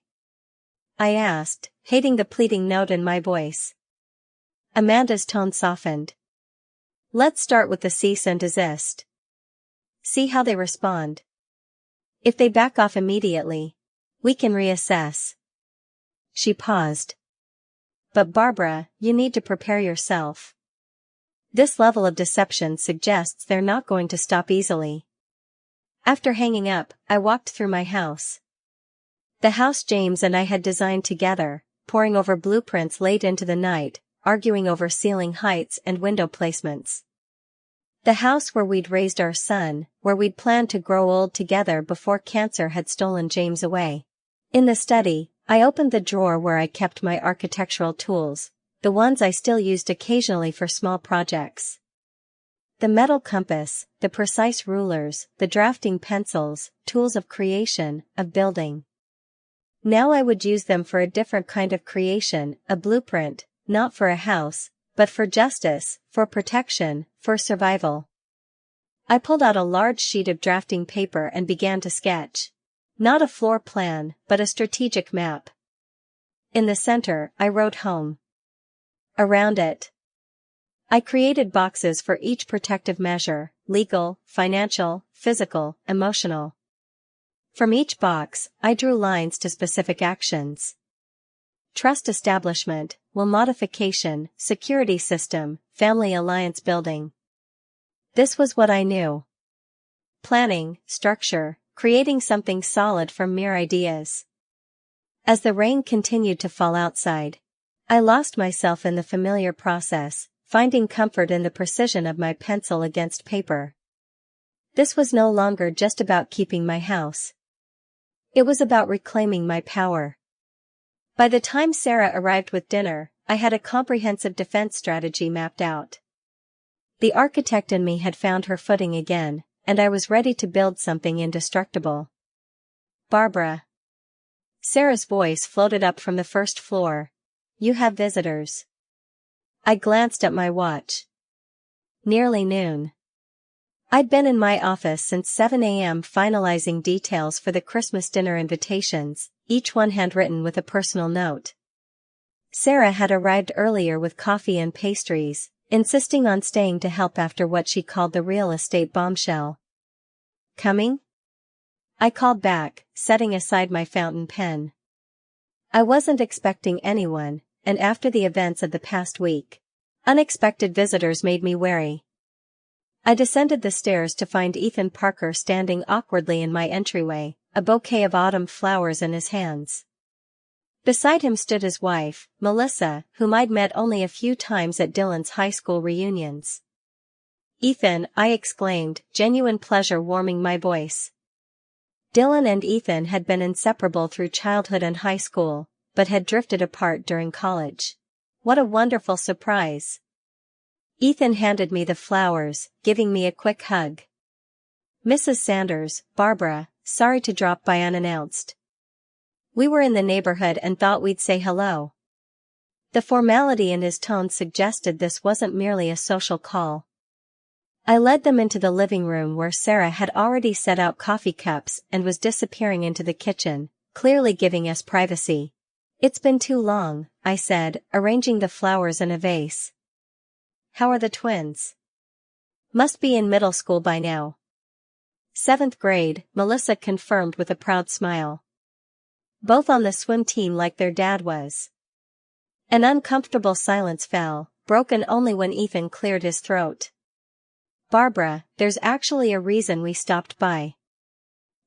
I asked, hating the pleading note in my voice. Amanda's tone softened. Let's start with the cease and desist. See how they respond. If they back off immediately, we can reassess. She paused. But Barbara, you need to prepare yourself. This level of deception suggests they're not going to stop easily. After hanging up, I walked through my house. The house James and I had designed together, poring over blueprints late into the night, arguing over ceiling heights and window placements. The house where we'd raised our son, where we'd planned to grow old together before cancer had stolen James away. In the study, I opened the drawer where I kept my architectural tools, the ones I still used occasionally for small projects. The metal compass, the precise rulers, the drafting pencils, tools of creation, of building. Now I would use them for a different kind of creation, a blueprint, not for a house, but for justice, for protection, for survival. I pulled out a large sheet of drafting paper and began to sketch. Not a floor plan, but a strategic map. In the center, I wrote home. Around it, I created boxes for each protective measure, legal, financial, physical, emotional. From each box, I drew lines to specific actions. Trust establishment, will modification, security system, family alliance building. This was what I knew. Planning, structure, creating something solid from mere ideas. As the rain continued to fall outside, I lost myself in the familiar process, finding comfort in the precision of my pencil against paper. This was no longer just about keeping my house. It was about reclaiming my power. By the time Sarah arrived with dinner, I had a comprehensive defense strategy mapped out. The architect in me had found her footing again, and I was ready to build something indestructible. Barbara. Sarah's voice floated up from the first floor. You have visitors. I glanced at my watch. Nearly noon. I'd been in my office since 7 a.m. finalizing details for the Christmas dinner invitations, each one handwritten with a personal note. Sarah had arrived earlier with coffee and pastries, insisting on staying to help after what she called the real estate bombshell. Coming? I called back, setting aside my fountain pen. I wasn't expecting anyone, and after the events of the past week, unexpected visitors made me wary. I descended the stairs to find Ethan Parker standing awkwardly in my entryway, a bouquet of autumn flowers in his hands. Beside him stood his wife, Melissa, whom I'd met only a few times at Dylan's high school reunions. Ethan, I exclaimed, genuine pleasure warming my voice. Dylan and Ethan had been inseparable through childhood and high school, but had drifted apart during college. What a wonderful surprise. Ethan handed me the flowers, giving me a quick hug. Mrs. Sanders, Barbara, sorry to drop by unannounced. We were in the neighborhood and thought we'd say hello. The formality in his tone suggested this wasn't merely a social call. I led them into the living room where Sarah had already set out coffee cups and was disappearing into the kitchen, clearly giving us privacy. It's been too long, I said, arranging the flowers in a vase. How are the twins? Must be in middle school by now. 7th grade, Melissa confirmed with a proud smile. Both on the swim team like their dad was. An uncomfortable silence fell, broken only when Ethan cleared his throat. Barbara, there's actually a reason we stopped by.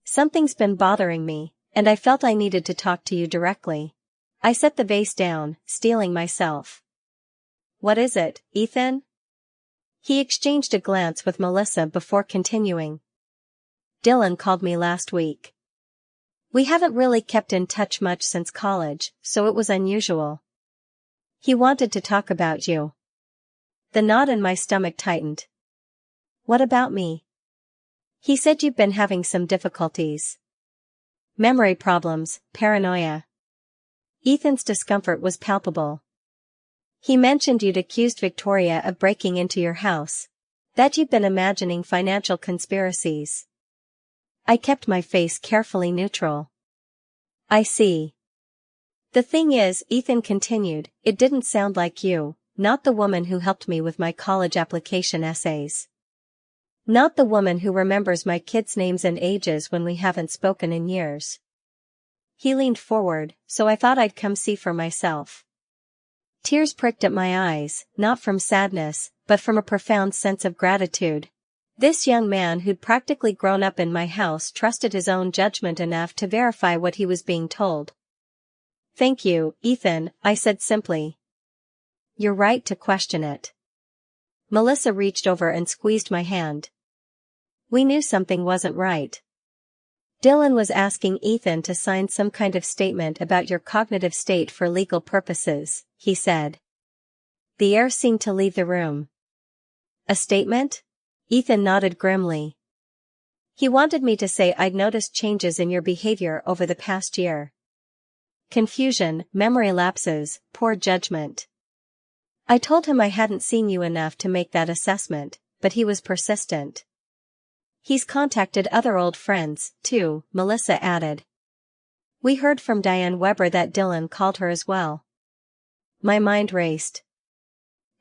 Something's been bothering me, and I felt I needed to talk to you directly. I set the vase down, steeling myself. What is it, Ethan? He exchanged a glance with Melissa before continuing. Dylan called me last week. We haven't really kept in touch much since college, so it was unusual. He wanted to talk about you. The knot in my stomach tightened. What about me? He said you've been having some difficulties. Memory problems, paranoia. Ethan's discomfort was palpable. He mentioned you'd accused Victoria of breaking into your house. That you've been imagining financial conspiracies. I kept my face carefully neutral. I see. The thing is, Ethan continued, it didn't sound like you, not the woman who helped me with my college application essays. Not the woman who remembers my kids' names and ages when we haven't spoken in years. He leaned forward, so I thought I'd come see for myself. Tears pricked at my eyes, not from sadness, but from a profound sense of gratitude. This young man who'd practically grown up in my house trusted his own judgment enough to verify what he was being told. Thank you, Ethan, I said simply. You're right to question it. Melissa reached over and squeezed my hand. We knew something wasn't right. Dylan was asking Ethan to sign some kind of statement about your cognitive state for legal purposes, he said. The air seemed to leave the room. A statement? Ethan nodded grimly. He wanted me to say I'd noticed changes in your behavior over the past year. Confusion, memory lapses, poor judgment. I told him I hadn't seen you enough to make that assessment, but he was persistent. He's contacted other old friends, too, Melissa added. We heard from Diane Weber that Dylan called her as well. My mind raced.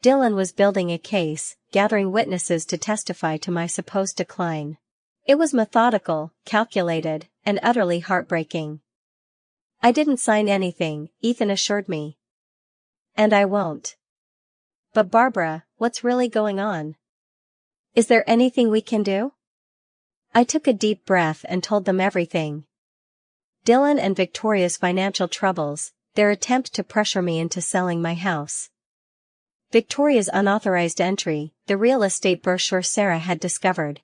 Dylan was building a case, gathering witnesses to testify to my supposed decline. It was methodical, calculated, and utterly heartbreaking. I didn't sign anything, Ethan assured me. And I won't. But Barbara, what's really going on? Is there anything we can do? I took a deep breath and told them everything. Dylan and Victoria's financial troubles, their attempt to pressure me into selling my house. Victoria's unauthorized entry, the real estate brochure Sarah had discovered.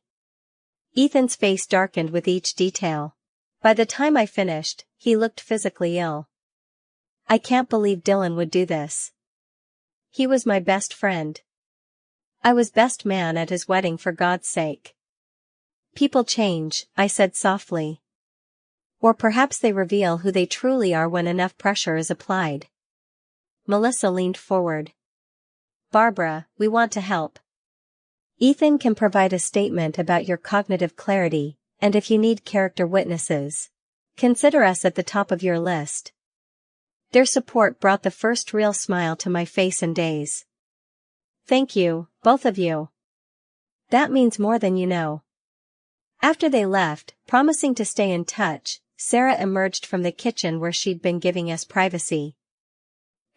Ethan's face darkened with each detail. By the time I finished, he looked physically ill. I can't believe Dylan would do this. He was my best friend. I was best man at his wedding for God's sake. People change, I said softly. Or perhaps they reveal who they truly are when enough pressure is applied. Melissa leaned forward. Barbara, we want to help. Ethan can provide a statement about your cognitive clarity, and if you need character witnesses, consider us at the top of your list. Their support brought the first real smile to my face in days. Thank you, both of you. That means more than you know. After they left, promising to stay in touch, Sarah emerged from the kitchen where she'd been giving us privacy.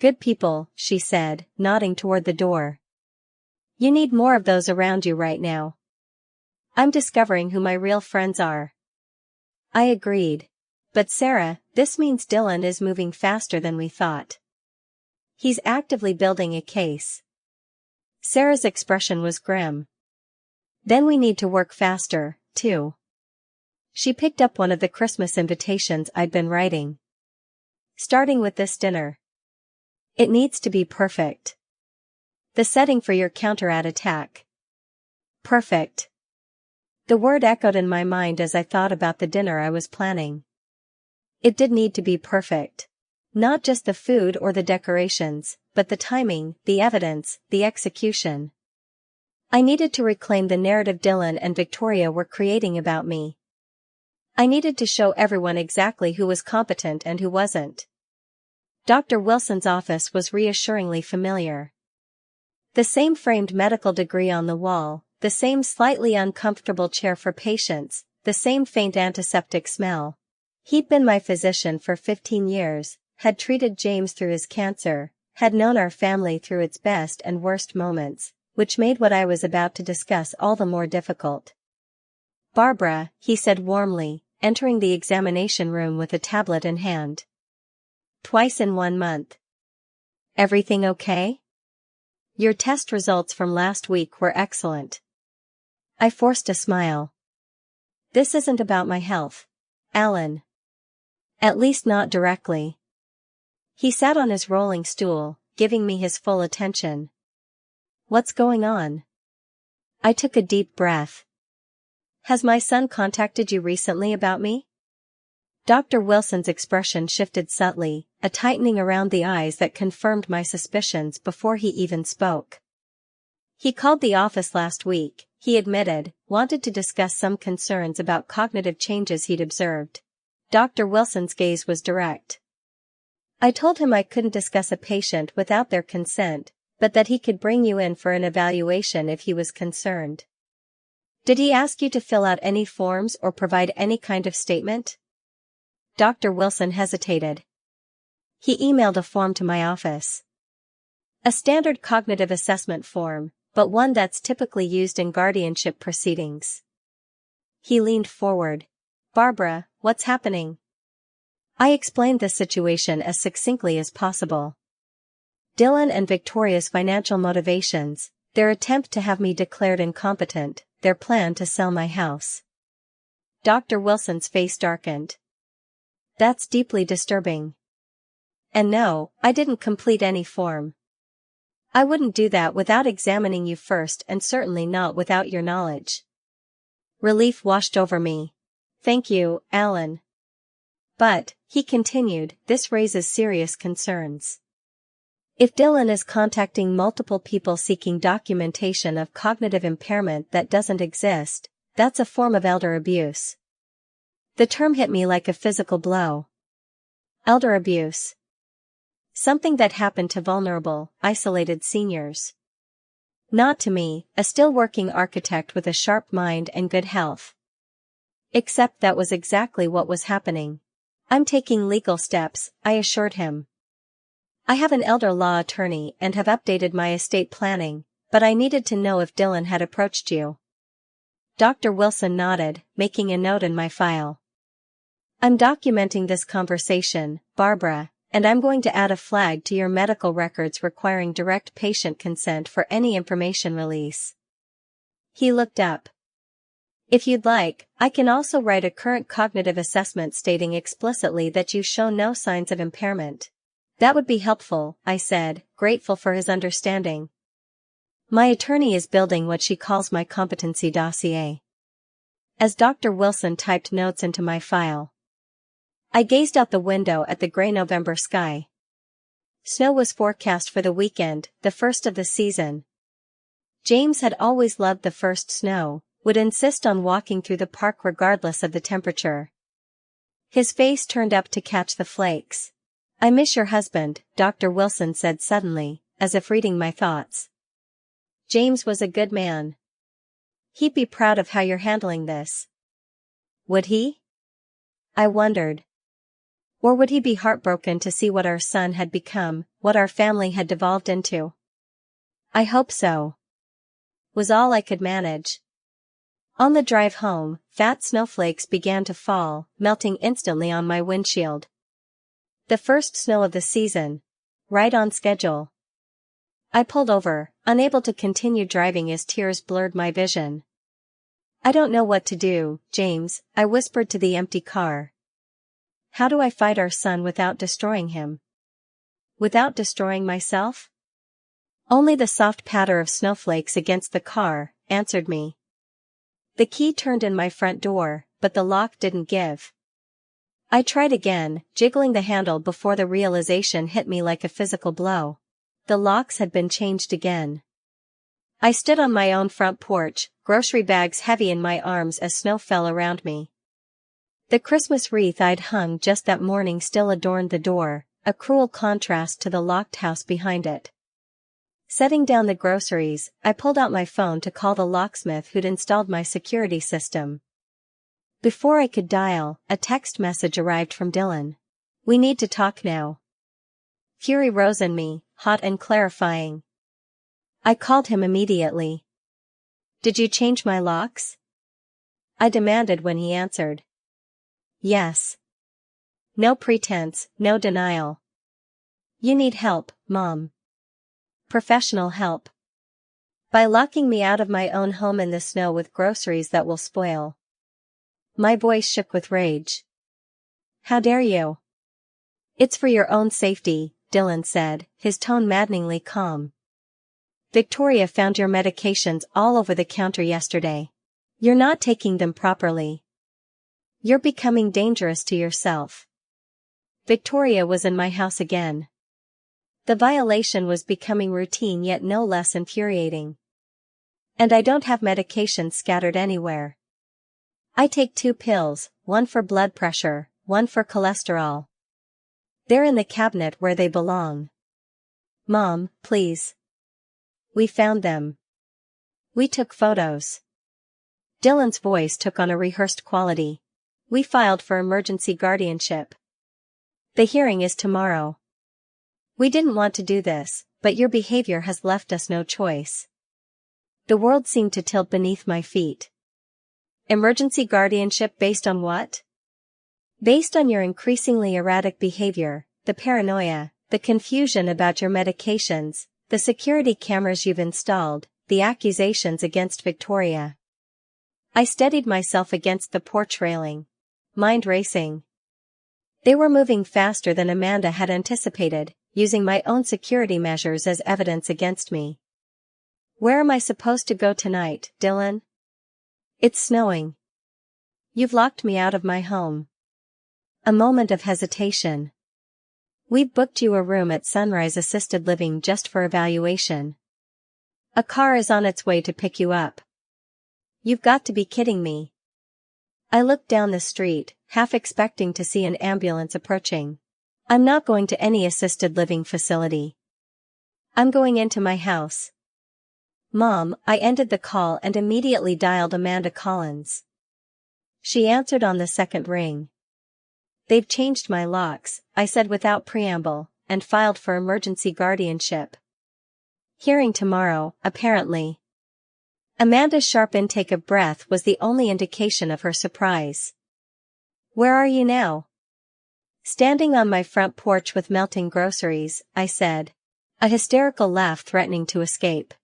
Good people, she said, nodding toward the door. You need more of those around you right now. I'm discovering who my real friends are. I agreed. But Sarah, this means Dylan is moving faster than we thought. He's actively building a case. Sarah's expression was grim. Then we need to work faster, too. She picked up one of the Christmas invitations I'd been writing. Starting with this dinner. It needs to be perfect. The setting for your counter-attack. Perfect. The word echoed in my mind as I thought about the dinner I was planning. It did need to be perfect. Not just the food or the decorations, but the timing, the evidence, the execution. I needed to reclaim the narrative Dylan and Victoria were creating about me. I needed to show everyone exactly who was competent and who wasn't. Dr. Wilson's office was reassuringly familiar. The same framed medical degree on the wall, the same slightly uncomfortable chair for patients, the same faint antiseptic smell. He'd been my physician for 15 years, had treated James through his cancer, had known our family through its best and worst moments, which made what I was about to discuss all the more difficult. "Barbara," he said warmly, entering the examination room with a tablet in hand. "Twice in 1 month. Everything okay? Your test results from last week were excellent." I forced a smile. "This isn't about my health, Alan. At least not directly." He sat on his rolling stool, giving me his full attention. "What's going on?" I took a deep breath. "Has my son contacted you recently about me?" Dr. Wilson's expression shifted subtly, a tightening around the eyes that confirmed my suspicions before he even spoke. "He called the office last week," he admitted, "wanted to discuss some concerns about cognitive changes he'd observed." Dr. Wilson's gaze was direct. "I told him I couldn't discuss a patient without their consent, but that he could bring you in for an evaluation if he was concerned." "Did he ask you to fill out any forms or provide any kind of statement?" Dr. Wilson hesitated. "He emailed a form to my office. A standard cognitive assessment form, but one that's typically used in guardianship proceedings." He leaned forward. "Barbara, what's happening?" I explained the situation as succinctly as possible. Dylan and Victoria's financial motivations, their attempt to have me declared incompetent, their plan to sell my house. Dr. Wilson's face darkened. "That's deeply disturbing. And no, I didn't complete any form. I wouldn't do that without examining you first and certainly not without your knowledge." Relief washed over me. "Thank you, Alan. But," he continued, "this raises serious concerns. If Dylan is contacting multiple people seeking documentation of cognitive impairment that doesn't exist, that's a form of elder abuse." The term hit me like a physical blow. Elder abuse. Something that happened to vulnerable, isolated seniors. Not to me, a still-working architect with a sharp mind and good health. Except that was exactly what was happening. "I'm taking legal steps," I assured him. "I have an elder law attorney and have updated my estate planning, but I needed to know if Dylan had approached you." Dr. Wilson nodded, making a note in my file. "I'm documenting this conversation, Barbara, and I'm going to add a flag to your medical records requiring direct patient consent for any information release." He looked up. "If you'd like, I can also write a current cognitive assessment stating explicitly that you show no signs of impairment." "That would be helpful," I said, grateful for his understanding. "My attorney is building what she calls my competency dossier." As Dr. Wilson typed notes into my file, I gazed out the window at the gray November sky. Snow was forecast for the weekend, the first of the season. James had always loved the first snow, would insist on walking through the park regardless of the temperature. His face turned up to catch the flakes. "I miss your husband," Dr. Wilson said suddenly, as if reading my thoughts. "James was a good man. He'd be proud of how you're handling this." Would he? I wondered. Or would he be heartbroken to see what our son had become, what our family had devolved into? I hope so. Was all I could manage. On the drive home, fat snowflakes began to fall, melting instantly on my windshield. The first snow of the season. Right on schedule. I pulled over, unable to continue driving as tears blurred my vision. "I don't know what to do, James," I whispered to the empty car. "How do I fight our son without destroying him? Without destroying myself?" Only the soft patter of snowflakes against the car answered me. The key turned in my front door, but the lock didn't give. I tried again, jiggling the handle before the realization hit me like a physical blow. The locks had been changed again. I stood on my own front porch, grocery bags heavy in my arms as snow fell around me. The Christmas wreath I'd hung just that morning still adorned the door, a cruel contrast to the locked house behind it. Setting down the groceries, I pulled out my phone to call the locksmith who'd installed my security system. Before I could dial, a text message arrived from Dylan. "We need to talk now." Fury rose in me, hot and clarifying. I called him immediately. "Did you change my locks?" I demanded when he answered. "Yes." No pretense, no denial. "You need help, Mom." "Professional help." "By locking me out of my own home in the snow with groceries that will spoil." My voice shook with rage. "How dare you?" "It's for your own safety," Dylan said, his tone maddeningly calm. "Victoria found your medications all over the counter yesterday. You're not taking them properly. You're becoming dangerous to yourself." Victoria was in my house again. The violation was becoming routine yet no less infuriating. And I don't have medications scattered anywhere. I take 2 pills, one for blood pressure, one for cholesterol. They're in the cabinet where they belong. Mom, please. We found them. We took photos. Dylan's voice took on a rehearsed quality. We filed for emergency guardianship. The hearing is tomorrow. We didn't want to do this, but your behavior has left us no choice. The world seemed to tilt beneath my feet. Emergency guardianship based on what? Based on your increasingly erratic behavior, the paranoia, the confusion about your medications, the security cameras you've installed, the accusations against Victoria. I steadied myself against the porch railing. Mind racing. They were moving faster than Amanda had anticipated, using my own security measures as evidence against me. "Where am I supposed to go tonight, Dylan?" "It's snowing." "You've locked me out of my home." A moment of hesitation. "We've booked you a room at Sunrise Assisted Living just for evaluation. A car is on its way to pick you up." "You've got to be kidding me." I looked down the street, half expecting to see an ambulance approaching. "I'm not going to any assisted living facility. I'm going into my house." "Mom," I ended the call and immediately dialed Amanda Collins. She answered on the second ring. "They've changed my locks," I said without preamble, and filed for emergency guardianship. Hearing tomorrow, apparently. Amanda's sharp intake of breath was the only indication of her surprise. "Where are you now?" "Standing on my front porch with melting groceries," I said. A hysterical laugh threatening to escape.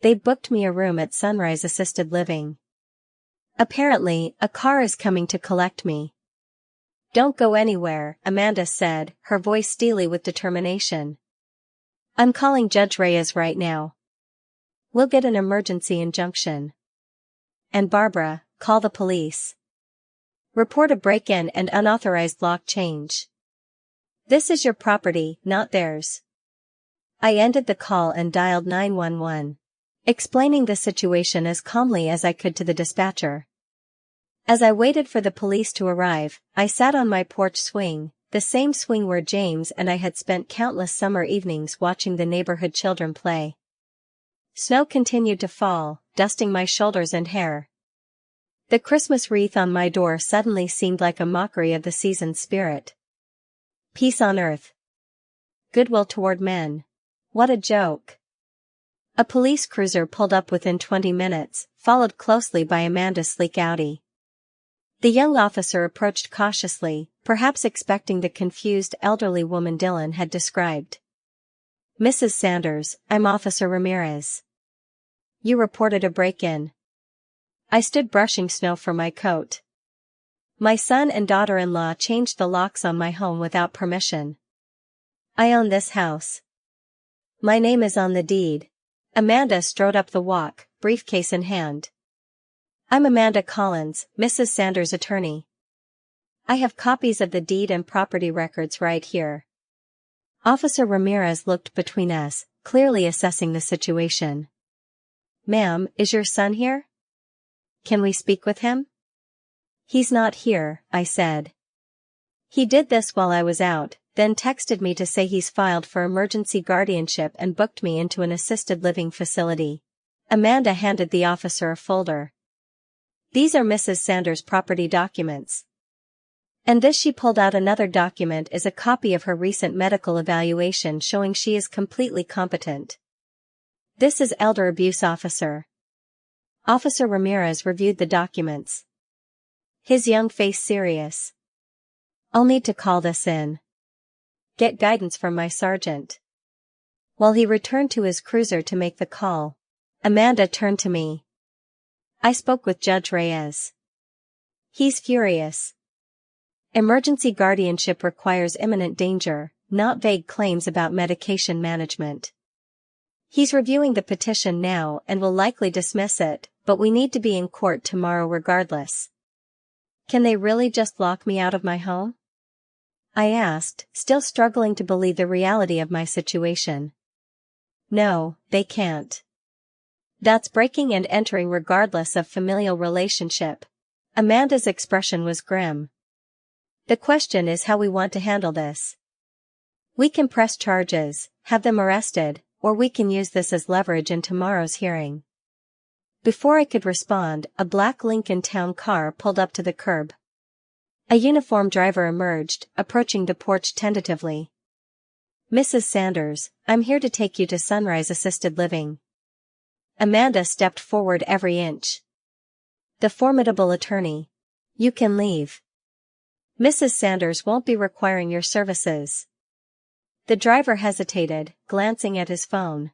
"They booked me a room at Sunrise Assisted Living. Apparently, a car is coming to collect me." "Don't go anywhere," Amanda said, her voice steely with determination. "I'm calling Judge Reyes right now. We'll get an emergency injunction. And Barbara, call the police. Report a break-in and unauthorized lock change. This is your property, not theirs." I ended the call and dialed 911, explaining the situation as calmly as I could to the dispatcher. As I waited for the police to arrive, I sat on my porch swing, the same swing where James and I had spent countless summer evenings watching the neighborhood children play. Snow continued to fall, dusting my shoulders and hair. The Christmas wreath on my door suddenly seemed like a mockery of the season's spirit. Peace on earth. Goodwill toward men. What a joke. A police cruiser pulled up within 20 minutes, followed closely by Amanda's sleek Audi. The young officer approached cautiously, perhaps expecting the confused elderly woman Dylan had described. "Mrs. Sanders, I'm Officer Ramirez. You reported a break-in." I stood brushing snow from my coat. "My son and daughter-in-law changed the locks on my home without permission. I own this house. My name is on the deed. Amanda strode up the walk, briefcase in hand. I'm Amanda Collins, Mrs. Sanders' attorney. I have copies of the deed and property records right here. Officer Ramirez looked between us, clearly assessing the situation. Ma'am, is your son here? Can we speak with him? He's not here, I said. He did this while I was out, then texted me to say he's filed for emergency guardianship and booked me into an assisted living facility. Amanda handed the officer a folder. These are Mrs. Sanders' property documents. And this, she pulled out another document, is a copy of her recent medical evaluation showing she is completely competent. This is elder abuse officer. Officer Ramirez reviewed the documents. His young face serious. I'll need to call this in. Get guidance from my sergeant. While he returned to his cruiser to make the call, Amanda turned to me. I spoke with Judge Reyes. He's furious. Emergency guardianship requires imminent danger, not vague claims about medication management. He's reviewing the petition now and will likely dismiss it, but we need to be in court tomorrow regardless. Can they really just lock me out of my home? I asked, still struggling to believe the reality of my situation. No, they can't. That's breaking and entering regardless of familial relationship. Amanda's expression was grim. The question is how we want to handle this. We can press charges, have them arrested, or we can use this as leverage in tomorrow's hearing. Before I could respond, a black Lincoln Town car pulled up to the curb. A uniformed driver emerged, approaching the porch tentatively. Mrs. Sanders, I'm here to take you to Sunrise Assisted Living. Amanda stepped forward every inch. The formidable attorney. You can leave. Mrs. Sanders won't be requiring your services. The driver hesitated, glancing at his phone.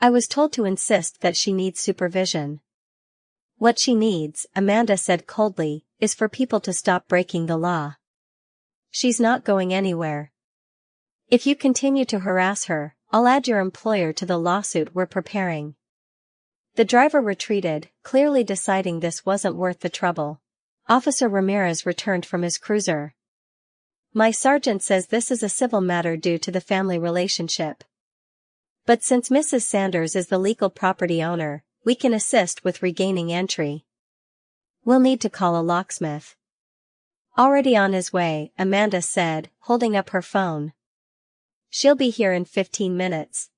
I was told to insist that she needs supervision. What she needs, Amanda said coldly, is for people to stop breaking the law. She's not going anywhere. If you continue to harass her, I'll add your employer to the lawsuit we're preparing. The driver retreated, clearly deciding this wasn't worth the trouble. Officer Ramirez returned from his cruiser. My sergeant says this is a civil matter due to the family relationship. But since Mrs. Sanders is the legal property owner, we can assist with regaining entry. We'll need to call a locksmith. Already on his way, Amanda said, holding up her phone. She'll be here in 15 minutes.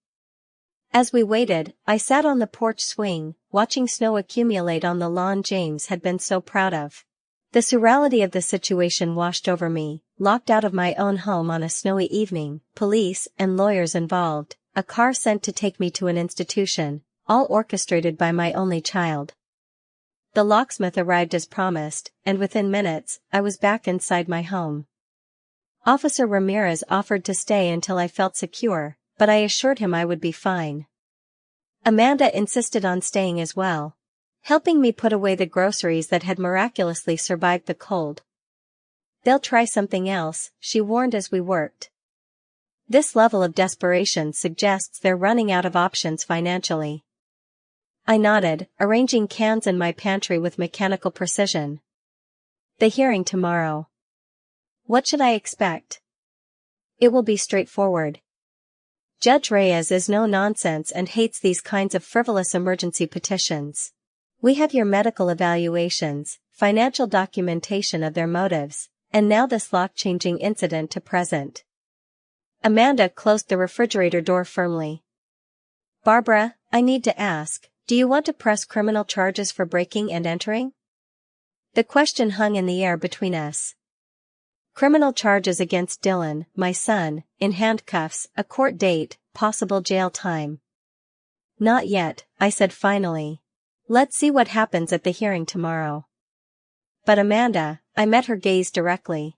As we waited, I sat on the porch swing, watching snow accumulate on the lawn James had been so proud of. The surreality of the situation washed over me, locked out of my own home on a snowy evening, police and lawyers involved, a car sent to take me to an institution, all orchestrated by my only child. The locksmith arrived as promised, and within minutes, I was back inside my home. Officer Ramirez offered to stay until I felt secure, but I assured him I would be fine. Amanda insisted on staying as well, helping me put away the groceries that had miraculously survived the cold. They'll try something else, she warned as we worked. This level of desperation suggests they're running out of options financially. I nodded, arranging cans in my pantry with mechanical precision. The hearing tomorrow. What should I expect? It will be straightforward. Judge Reyes is no nonsense and hates these kinds of frivolous emergency petitions. We have your medical evaluations, financial documentation of their motives, and now this lock-changing incident to present. Amanda closed the refrigerator door firmly. Barbara, I need to ask, do you want to press criminal charges for breaking and entering? The question hung in the air between us. Criminal charges against Dylan, my son, in handcuffs, a court date, possible jail time. Not yet, I said finally. Let's see what happens at the hearing tomorrow. But Amanda, I met her gaze directly.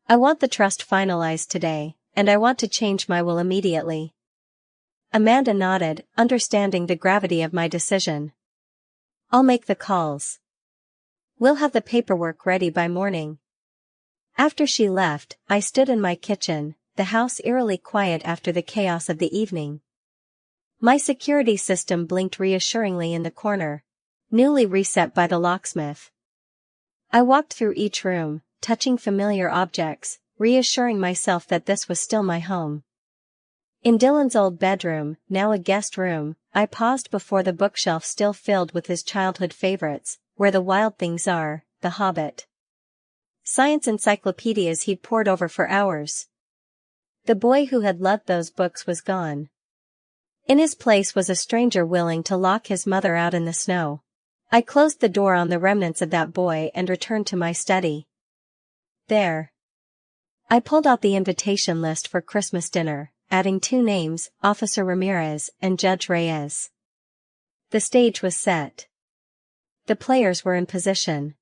I want the trust finalized today, and I want to change my will immediately. Amanda nodded, understanding the gravity of my decision. I'll make the calls. We'll have the paperwork ready by morning. After she left, I stood in my kitchen, the house eerily quiet after the chaos of the evening. My security system blinked reassuringly in the corner, newly reset by the locksmith. I walked through each room, touching familiar objects, reassuring myself that this was still my home. In Dylan's old bedroom, now a guest room, I paused before the bookshelf still filled with his childhood favorites, Where the Wild Things Are, The Hobbit. Science encyclopedias he'd pored over for hours. The boy who had loved those books was gone. In his place was a stranger willing to lock his mother out in the snow. I closed the door on the remnants of that boy and returned to my study. There. I pulled out the invitation list for Christmas dinner, adding 2 names, Officer Ramirez and Judge Reyes. The stage was set. The players were in position.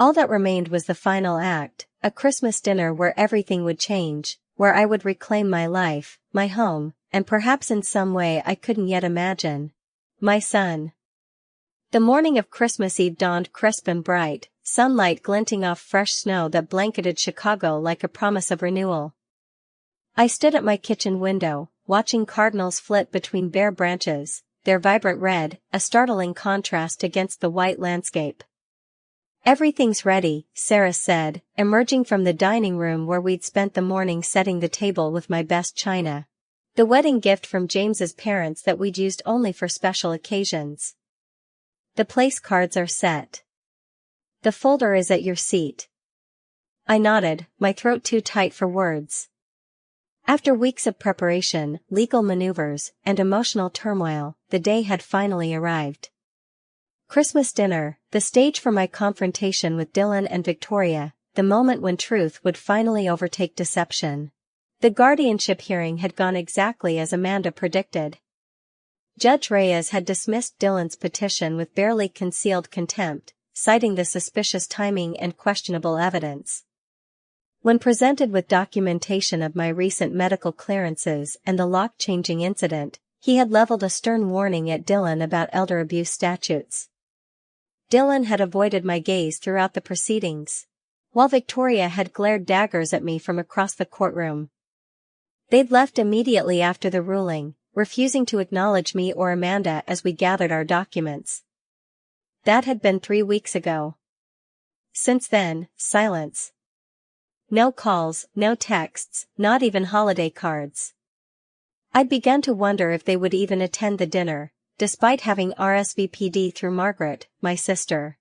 All that remained was the final act, a Christmas dinner where everything would change, where I would reclaim my life, my home, and perhaps in some way I couldn't yet imagine, my son. The morning of Christmas Eve dawned crisp and bright, sunlight glinting off fresh snow that blanketed Chicago like a promise of renewal. I stood at my kitchen window, watching cardinals flit between bare branches, their vibrant red, a startling contrast against the white landscape. "Everything's ready," Sarah said, emerging from the dining room where we'd spent the morning setting the table with my best china. The wedding gift from James's parents that we'd used only for special occasions. "The place cards are set. The folder is at your seat." I nodded, my throat too tight for words. After weeks of preparation, legal maneuvers, and emotional turmoil, the day had finally arrived. Christmas dinner, the stage for my confrontation with Dylan and Victoria, the moment when truth would finally overtake deception. The guardianship hearing had gone exactly as Amanda predicted. Judge Reyes had dismissed Dylan's petition with barely concealed contempt, citing the suspicious timing and questionable evidence. When presented with documentation of my recent medical clearances and the lock-changing incident, he had leveled a stern warning at Dylan about elder abuse statutes. Dylan had avoided my gaze throughout the proceedings, while Victoria had glared daggers at me from across the courtroom. They'd left immediately after the ruling, refusing to acknowledge me or Amanda as we gathered our documents. That had been 3 weeks ago. Since then, silence. No calls, no texts, not even holiday cards. I'd begun to wonder if they would even attend the dinner, despite having RSVP'd through Margaret, my sister.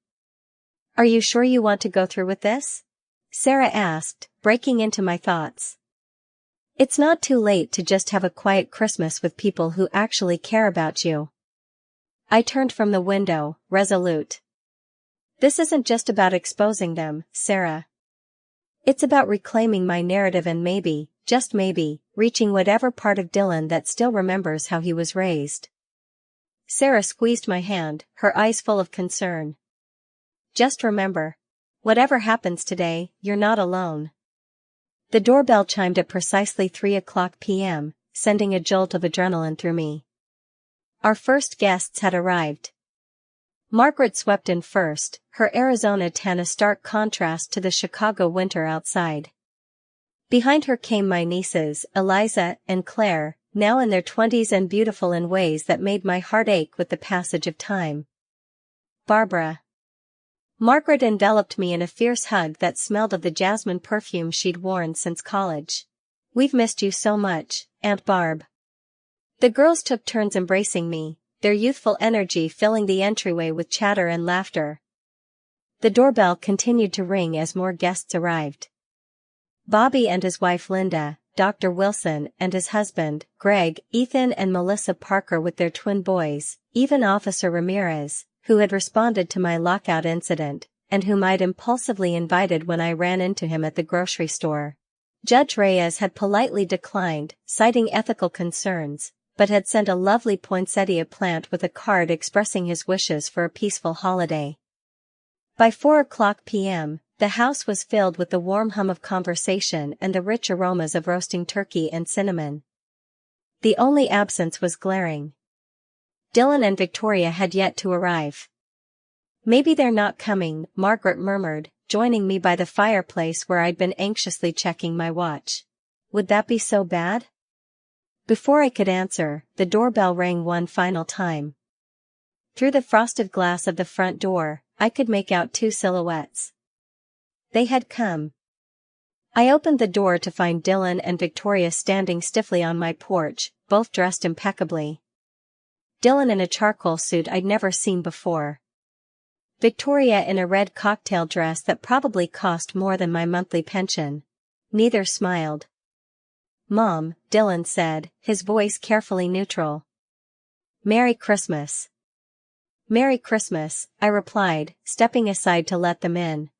"Are you sure you want to go through with this?" Sarah asked, breaking into my thoughts. "It's not too late to just have a quiet Christmas with people who actually care about you." I turned from the window, resolute. "This isn't just about exposing them, Sarah. It's about reclaiming my narrative and maybe, just maybe, reaching whatever part of Dylan that still remembers how he was raised." Sarah squeezed my hand, her eyes full of concern. "Just remember. Whatever happens today, you're not alone." The doorbell chimed at precisely 3:00 p.m., sending a jolt of adrenaline through me. Our first guests had arrived. Margaret swept in first, her Arizona tan a stark contrast to the Chicago winter outside. Behind her came my nieces, Eliza and Claire, now in their 20s and beautiful in ways that made my heart ache with the passage of time. Barbara. Margaret enveloped me in a fierce hug that smelled of the jasmine perfume she'd worn since college. "We've missed you so much, Aunt Barb." The girls took turns embracing me, their youthful energy filling the entryway with chatter and laughter. The doorbell continued to ring as more guests arrived. Bobby and his wife Linda, Dr. Wilson and his husband, Greg, Ethan and Melissa Parker with their twin boys, even Officer Ramirez, who had responded to my lockout incident, and whom I'd impulsively invited when I ran into him at the grocery store. Judge Reyes had politely declined, citing ethical concerns, but had sent a lovely poinsettia plant with a card expressing his wishes for a peaceful holiday. By 4:00 p.m., the house was filled with the warm hum of conversation and the rich aromas of roasting turkey and cinnamon. The only absence was glaring. Dylan and Victoria had yet to arrive. "Maybe they're not coming," Margaret murmured, joining me by the fireplace where I'd been anxiously checking my watch. Would that be so bad? Before I could answer, the doorbell rang one final time. Through the frosted glass of the front door, I could make out two silhouettes. They had come. I opened the door to find Dylan and Victoria standing stiffly on my porch, both dressed impeccably. Dylan in a charcoal suit I'd never seen before. Victoria in a red cocktail dress that probably cost more than my monthly pension. Neither smiled. "Mom," Dylan said, his voice carefully neutral. "Merry Christmas." "Merry Christmas," I replied, stepping aside to let them in.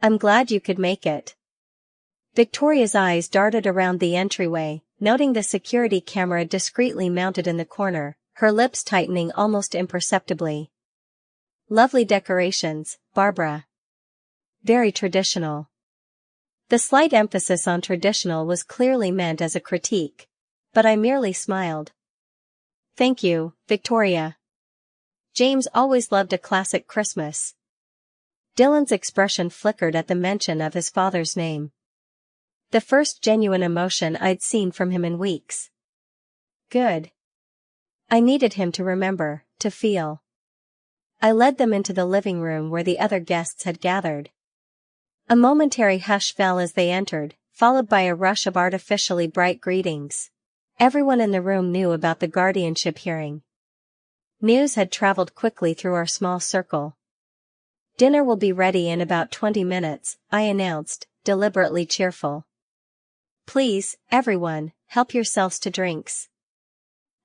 "I'm glad you could make it." Victoria's eyes darted around the entryway, noting the security camera discreetly mounted in the corner, her lips tightening almost imperceptibly. "Lovely decorations, Barbara." "Very traditional." The slight emphasis on traditional was clearly meant as a critique, but I merely smiled. "Thank you, Victoria. James always loved a classic Christmas." Dylan's expression flickered at the mention of his father's name. The first genuine emotion I'd seen from him in weeks. Good. I needed him to remember, to feel. I led them into the living room where the other guests had gathered. A momentary hush fell as they entered, followed by a rush of artificially bright greetings. Everyone in the room knew about the guardianship hearing. News had traveled quickly through our small circle. "Dinner will be ready in about 20 minutes, I announced, deliberately cheerful. "Please, everyone, help yourselves to drinks."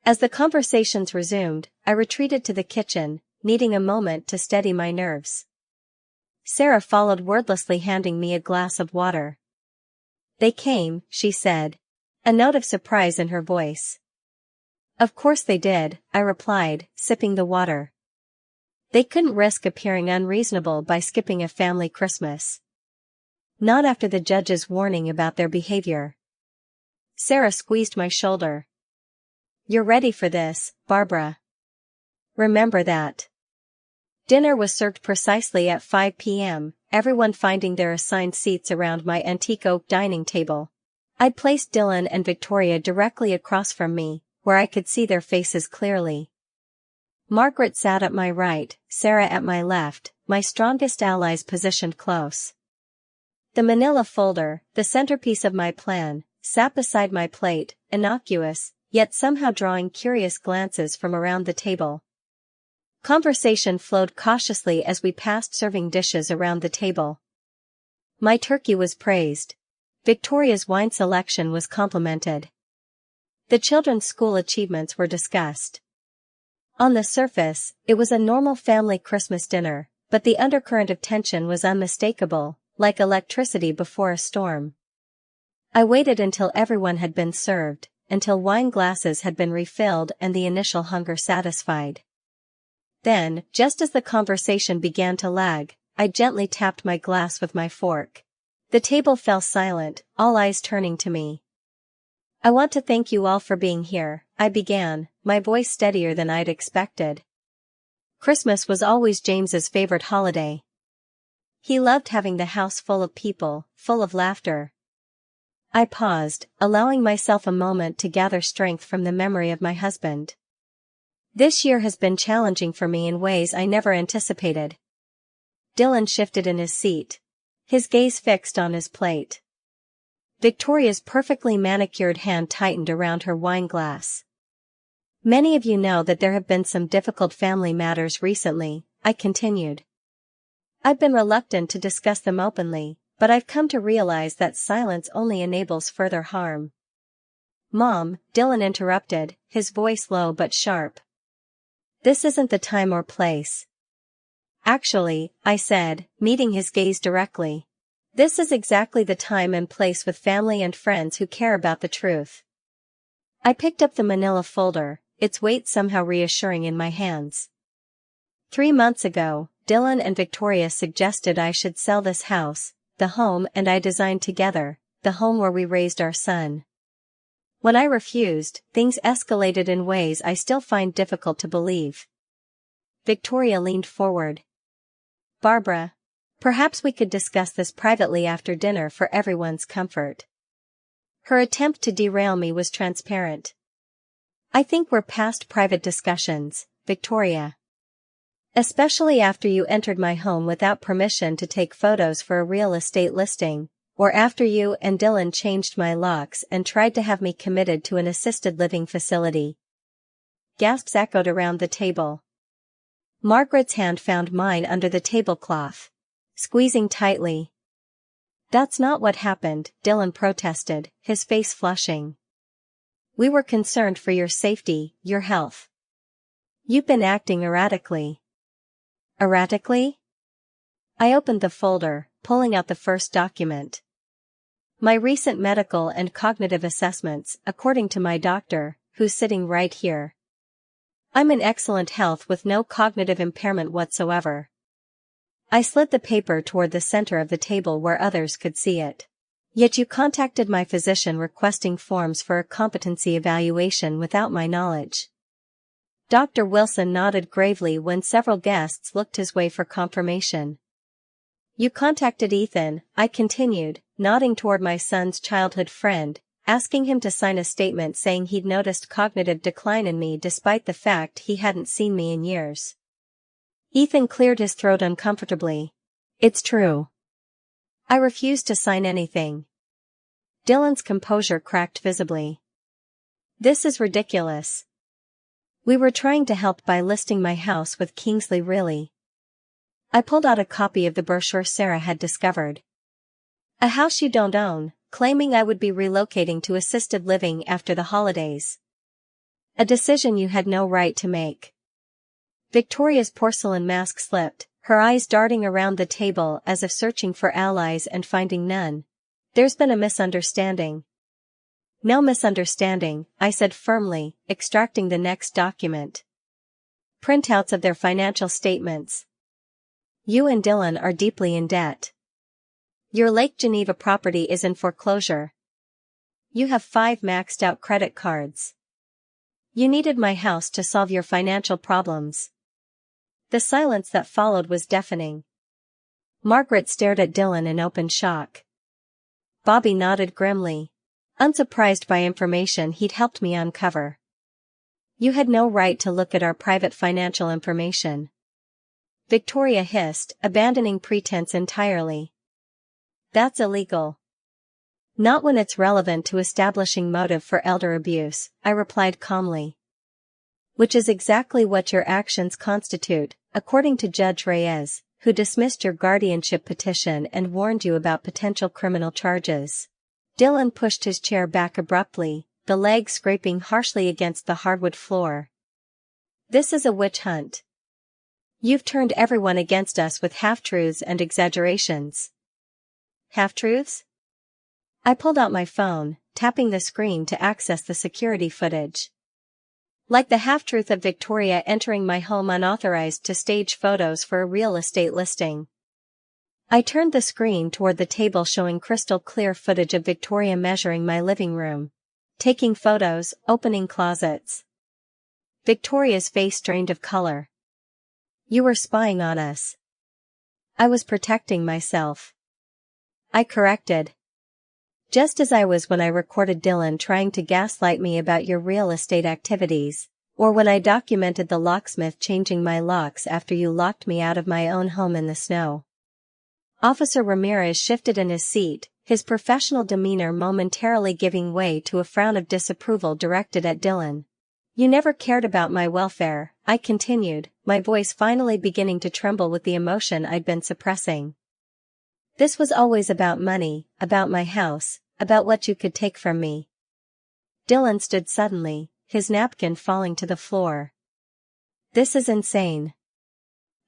As the conversations resumed, I retreated to the kitchen, needing a moment to steady my nerves. Sarah followed wordlessly, handing me a glass of water. "They came," she said, a note of surprise in her voice. "Of course they did," I replied, sipping the water. They couldn't risk appearing unreasonable by skipping a family Christmas. Not after the judge's warning about their behavior. Sarah squeezed my shoulder. "You're ready for this, Barbara. Remember that." Dinner was served precisely at 5 p.m., everyone finding their assigned seats around my antique oak dining table. I'd placed Dylan and Victoria directly across from me, where I could see their faces clearly. Margaret sat at my right, Sarah at my left, my strongest allies positioned close. The manila folder, the centerpiece of my plan, sat beside my plate, innocuous, yet somehow drawing curious glances from around the table. Conversation flowed cautiously as we passed serving dishes around the table. My turkey was praised. Victoria's wine selection was complimented. The children's school achievements were discussed. On the surface, it was a normal family Christmas dinner, but the undercurrent of tension was unmistakable, like electricity before a storm. I waited until everyone had been served, until wine glasses had been refilled and the initial hunger satisfied. Then, just as the conversation began to lag, I gently tapped my glass with my fork. The table fell silent, all eyes turning to me. "I want to thank you all for being here," I began, my voice steadier than I'd expected. Christmas was always James's favorite holiday. He loved having the house full of people, full of laughter. I paused, allowing myself a moment to gather strength from the memory of my husband. "This year has been challenging for me in ways I never anticipated." Dylan shifted in his seat. His gaze fixed on his plate. Victoria's perfectly manicured hand tightened around her wine glass. "Many of you know that there have been some difficult family matters recently," I continued. "I've been reluctant to discuss them openly, but I've come to realize that silence only enables further harm." "Mom," Dylan interrupted, his voice low but sharp. "This isn't the time or place." "Actually," I said, meeting his gaze directly, "this is exactly the time and place with family and friends who care about the truth." I picked up the manila folder, its weight somehow reassuring in my hands. 3 months ago, Dylan and Victoria suggested I should sell this house, the home and I designed together, the home where we raised our son. When I refused, things escalated in ways I still find difficult to believe. Victoria leaned forward. "Barbara, perhaps we could discuss this privately after dinner for everyone's comfort." Her attempt to derail me was transparent. I think we're past private discussions, Victoria. Especially after you entered my home without permission to take photos for a real estate listing, or after you and Dylan changed my locks and tried to have me committed to an assisted living facility. Gasps echoed around the table. Margaret's hand found mine under the tablecloth, squeezing tightly. That's not what happened, Dylan protested, his face flushing. We were concerned for your safety, your health. You've been acting erratically. Erratically? I opened the folder, pulling out the first document. My recent medical and cognitive assessments, according to my doctor, who's sitting right here. I'm in excellent health with no cognitive impairment whatsoever. I slid the paper toward the center of the table where others could see it. Yet you contacted my physician requesting forms for a competency evaluation without my knowledge. Dr. Wilson nodded gravely when several guests looked his way for confirmation. You contacted Ethan, I continued, nodding toward my son's childhood friend, asking him to sign a statement saying he'd noticed cognitive decline in me despite the fact he hadn't seen me in years. Ethan cleared his throat uncomfortably. It's true. I refused to sign anything. Dylan's composure cracked visibly. This is ridiculous. We were trying to help by listing my house with Kingsley Really. I pulled out a copy of the brochure Sarah had discovered. A house you don't own, claiming I would be relocating to assisted living after the holidays. A decision you had no right to make. Victoria's porcelain mask slipped, her eyes darting around the table as if searching for allies and finding none. There's been a misunderstanding. No misunderstanding, I said firmly, extracting the next document. Printouts of their financial statements. You and Dylan are deeply in debt. Your Lake Geneva property is in foreclosure. You have 5 maxed out credit cards. You needed my house to solve your financial problems. The silence that followed was deafening. Margaret stared at Dylan in open shock. Bobby nodded grimly, unsurprised by information he'd helped me uncover. You had no right to look at our private financial information. Victoria hissed, abandoning pretense entirely. That's illegal. Not when it's relevant to establishing motive for elder abuse, I replied calmly. Which is exactly what your actions constitute, according to Judge Reyes, who dismissed your guardianship petition and warned you about potential criminal charges. Dylan pushed his chair back abruptly, the leg scraping harshly against the hardwood floor. This is a witch hunt. You've turned everyone against us with half-truths and exaggerations. Half-truths? I pulled out my phone, tapping the screen to access the security footage. Like the half-truth of Victoria entering my home unauthorized to stage photos for a real estate listing. I turned the screen toward the table showing crystal clear footage of Victoria measuring my living room, taking photos, opening closets. Victoria's face drained of color. You were spying on us. I was protecting myself. I corrected. Just as I was when I recorded Dylan trying to gaslight me about your real estate activities, or when I documented the locksmith changing my locks after you locked me out of my own home in the snow. Officer Ramirez shifted in his seat, his professional demeanor momentarily giving way to a frown of disapproval directed at Dylan. You never cared about my welfare, I continued, my voice finally beginning to tremble with the emotion I'd been suppressing. This was always about money, about my house, about what you could take from me. Dylan stood suddenly, his napkin falling to the floor. This is insane.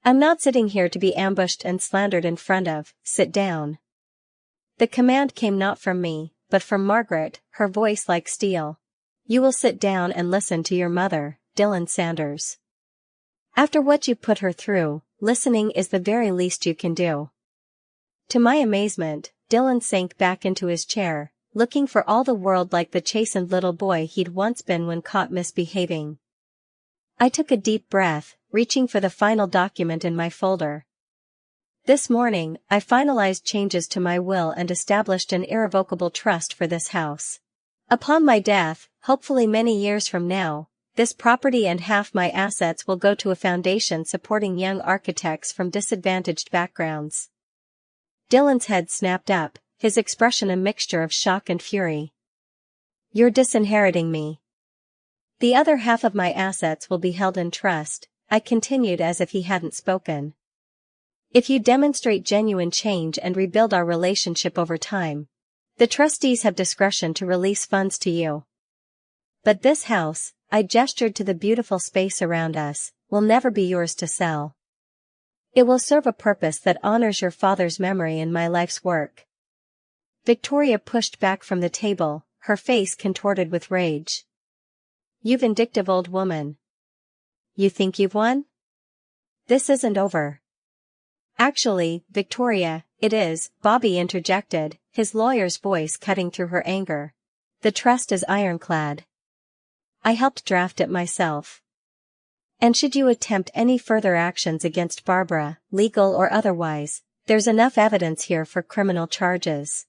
I'm not sitting here to be ambushed and slandered in front of, sit down. The command came not from me, but from Margaret, her voice like steel. You will sit down and listen to your mother, Dylan Sanders. After what you put her through, listening is the very least you can do. To my amazement, Dylan sank back into his chair, looking for all the world like the chastened little boy he'd once been when caught misbehaving. I took a deep breath, reaching for the final document in my folder. This morning, I finalized changes to my will and established an irrevocable trust for this house. Upon my death, hopefully many years from now, this property and half my assets will go to a foundation supporting young architects from disadvantaged backgrounds. Dylan's head snapped up, his expression a mixture of shock and fury. You're disinheriting me. The other half of my assets will be held in trust, I continued as if he hadn't spoken. If you demonstrate genuine change and rebuild our relationship over time, the trustees have discretion to release funds to you. But this house, I gestured to the beautiful space around us, will never be yours to sell. It will serve a purpose that honors your father's memory and my life's work. Victoria pushed back from the table, her face contorted with rage. You vindictive old woman. You think you've won? This isn't over. Actually, Victoria, it is, Bobby interjected, his lawyer's voice cutting through her anger. The trust is ironclad. I helped draft it myself. And should you attempt any further actions against Barbara, legal or otherwise, there's enough evidence here for criminal charges.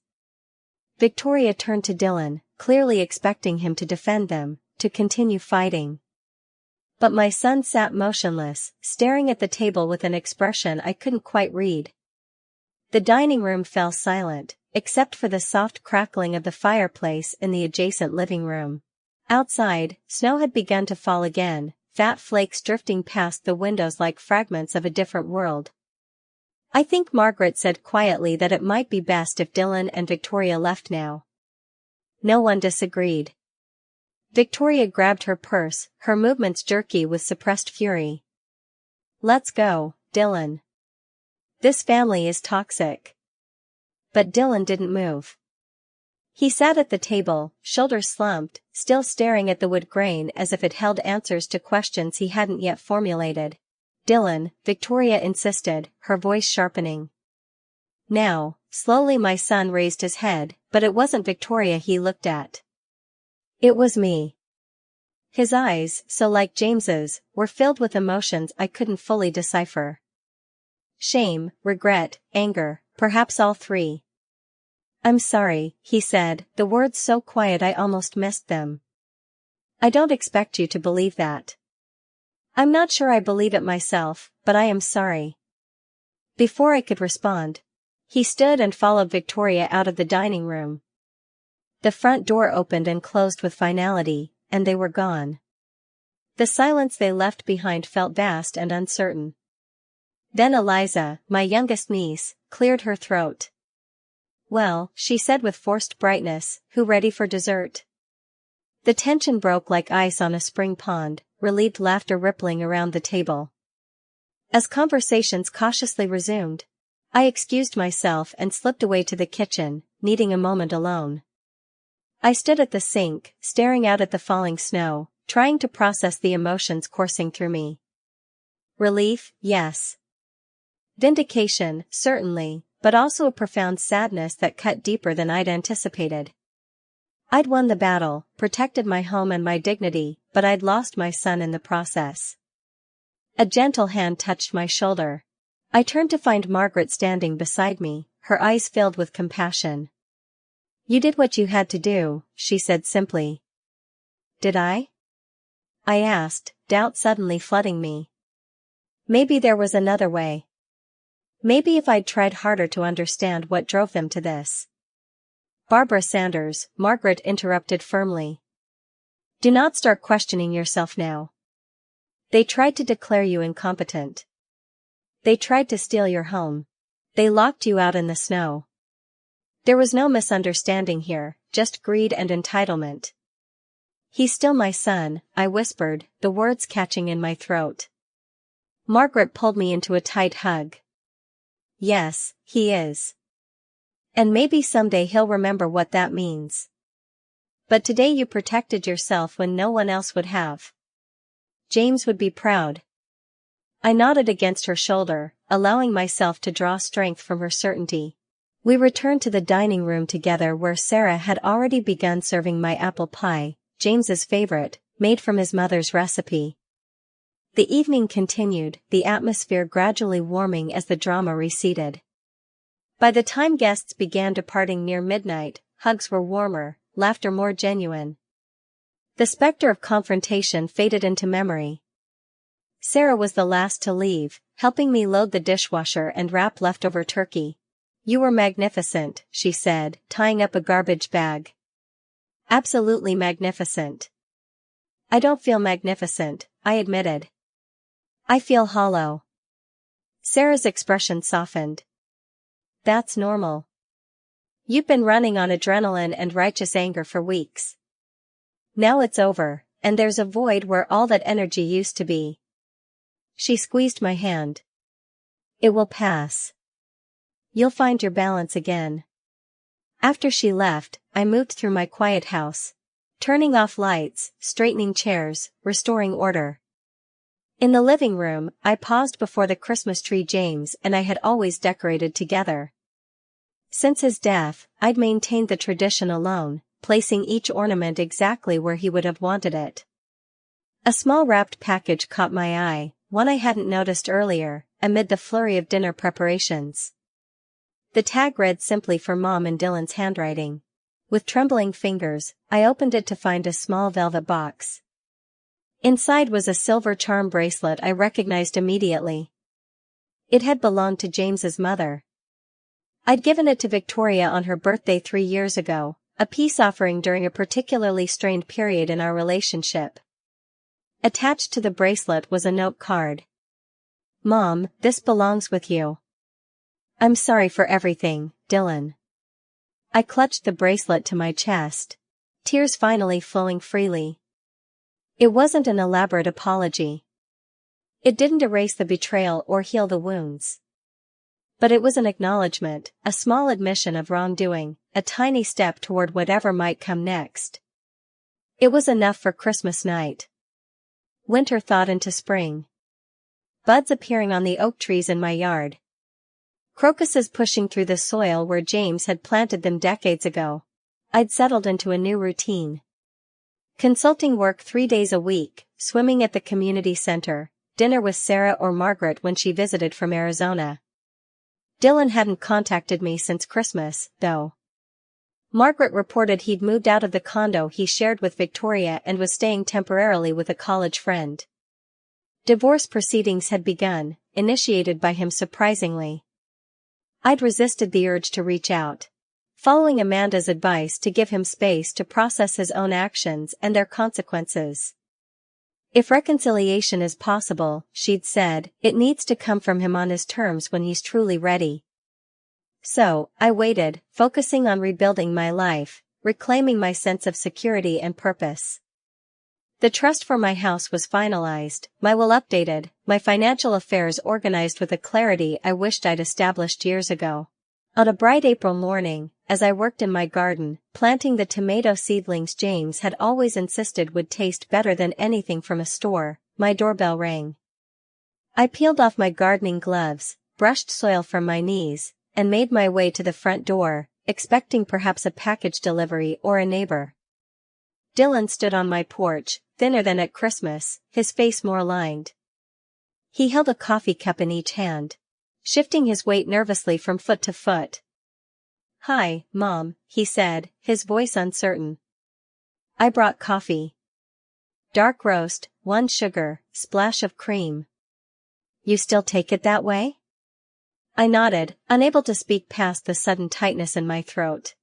Victoria turned to Dylan, clearly expecting him to defend them, to continue fighting. But my son sat motionless, staring at the table with an expression I couldn't quite read. The dining room fell silent, except for the soft crackling of the fireplace in the adjacent living room. Outside, snow had begun to fall again, fat flakes drifting past the windows like fragments of a different world. I think Margaret said quietly that it might be best if Dylan and Victoria left now. No one disagreed. Victoria grabbed her purse, her movements jerky with suppressed fury. Let's go, Dylan. This family is toxic. But Dylan didn't move. He sat at the table, shoulders slumped, still staring at the wood grain as if it held answers to questions he hadn't yet formulated. Dylan, Victoria insisted, her voice sharpening. Now, slowly my son raised his head, but it wasn't Victoria he looked at. It was me. His eyes, so like James's, were filled with emotions I couldn't fully decipher. Shame, regret, anger, perhaps all three. I'm sorry, he said, the words so quiet I almost missed them. I don't expect you to believe that. I'm not sure I believe it myself, but I am sorry. Before I could respond, he stood and followed Victoria out of the dining room. The front door opened and closed with finality, and they were gone. The silence they left behind felt vast and uncertain. Then Eliza, my youngest niece, cleared her throat. Well, she said with forced brightness, who ready for dessert? The tension broke like ice on a spring pond, relieved laughter rippling around the table. As conversations cautiously resumed, I excused myself and slipped away to the kitchen, needing a moment alone. I stood at the sink, staring out at the falling snow, trying to process the emotions coursing through me. Relief, yes. Vindication, certainly, but also a profound sadness that cut deeper than I'd anticipated. I'd won the battle, protected my home and my dignity, but I'd lost my son in the process. A gentle hand touched my shoulder. I turned to find Margaret standing beside me, her eyes filled with compassion. You did what you had to do, she said simply. Did I? I asked, doubt suddenly flooding me. Maybe there was another way. Maybe if I'd tried harder to understand what drove them to this. Barbara Sanders, Margaret interrupted firmly. Do not start questioning yourself now. They tried to declare you incompetent. They tried to steal your home. They locked you out in the snow. There was no misunderstanding here, just greed and entitlement. He's still my son, I whispered, the words catching in my throat. Margaret pulled me into a tight hug. Yes, he is. And maybe someday he'll remember what that means. But today you protected yourself when no one else would have. James would be proud. I nodded against her shoulder, allowing myself to draw strength from her certainty. We returned to the dining room together where Sarah had already begun serving my apple pie, James's favorite, made from his mother's recipe. The evening continued, the atmosphere gradually warming as the drama receded. By the time guests began departing near midnight, hugs were warmer, laughter more genuine. The specter of confrontation faded into memory. Sarah was the last to leave, helping me load the dishwasher and wrap leftover turkey. "You were magnificent," she said, tying up a garbage bag. "Absolutely magnificent." "I don't feel magnificent," I admitted. "I feel hollow." Sarah's expression softened. "That's normal. You've been running on adrenaline and righteous anger for weeks. Now it's over, and there's a void where all that energy used to be." She squeezed my hand. "It will pass. You'll find your balance again." After she left, I moved through my quiet house, turning off lights, straightening chairs, restoring order. In the living room, I paused before the Christmas tree James and I had always decorated together. Since his death, I'd maintained the tradition alone, placing each ornament exactly where he would have wanted it. A small wrapped package caught my eye, one I hadn't noticed earlier, amid the flurry of dinner preparations. The tag read simply for Mom in Dylan's handwriting. With trembling fingers, I opened it to find a small velvet box. Inside was a silver charm bracelet I recognized immediately. It had belonged to James's mother. I'd given it to Victoria on her birthday 3 years ago, a peace offering during a particularly strained period in our relationship. Attached to the bracelet was a note card. "Mom, this belongs with you. I'm sorry for everything, Dylan." I clutched the bracelet to my chest, tears finally flowing freely. It wasn't an elaborate apology. It didn't erase the betrayal or heal the wounds. But it was an acknowledgement, a small admission of wrongdoing, a tiny step toward whatever might come next. It was enough for Christmas night. Winter thawed into spring. Buds appearing on the oak trees in my yard. Crocuses pushing through the soil where James had planted them decades ago. I'd settled into a new routine. Consulting work 3 days a week, swimming at the community center, dinner with Sarah or Margaret when she visited from Arizona. Dylan hadn't contacted me since Christmas, though. Margaret reported he'd moved out of the condo he shared with Victoria and was staying temporarily with a college friend. Divorce proceedings had begun, initiated by him surprisingly. I'd resisted the urge to reach out, following Amanda's advice to give him space to process his own actions and their consequences. If reconciliation is possible, she'd said, it needs to come from him on his terms when he's truly ready. So, I waited, focusing on rebuilding my life, reclaiming my sense of security and purpose. The trust for my house was finalized, my will updated, my financial affairs organized with a clarity I wished I'd established years ago. On a bright April morning, as I worked in my garden, planting the tomato seedlings James had always insisted would taste better than anything from a store, my doorbell rang. I peeled off my gardening gloves, brushed soil from my knees, and made my way to the front door, expecting perhaps a package delivery or a neighbor. Dylan stood on my porch, thinner than at Christmas, his face more lined. He held a coffee cup in each hand, shifting his weight nervously from foot to foot. "Hi, Mom," he said, his voice uncertain. "I brought coffee. Dark roast, 1 sugar, splash of cream. You still take it that way?" I nodded, unable to speak past the sudden tightness in my throat.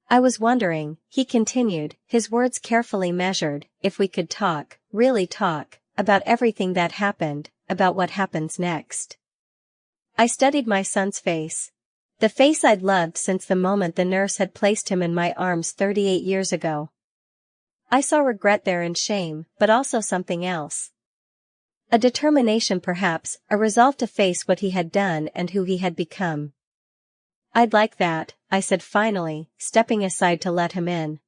"I was wondering," he continued, his words carefully measured, "if we could talk, really talk, about everything that happened, about what happens next." I studied my son's face. The face I'd loved since the moment the nurse had placed him in my arms 38 years ago. I saw regret there and shame, but also something else. A determination perhaps, a resolve to face what he had done and who he had become. "I'd like that," I said finally, stepping aside to let him in.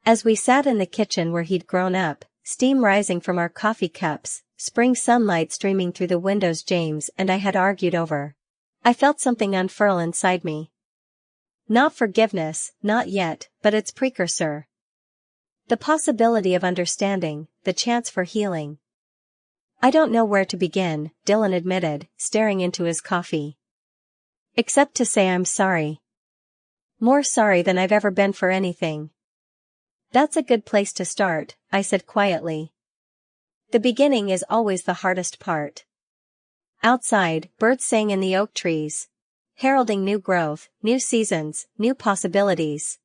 As we sat in the kitchen where he'd grown up, steam rising from our coffee cups, spring sunlight streaming through the windows James and I had argued over, I felt something unfurl inside me. Not forgiveness, not yet, but its precursor. The possibility of understanding, the chance for healing. "I don't know where to begin," Dylan admitted, staring into his coffee. "Except to say I'm sorry." More sorry than I've ever been for anything. That's a good place to start, I said quietly. The beginning is always the hardest part. Outside, birds sang in the oak trees, heralding new growth, new seasons, new possibilities.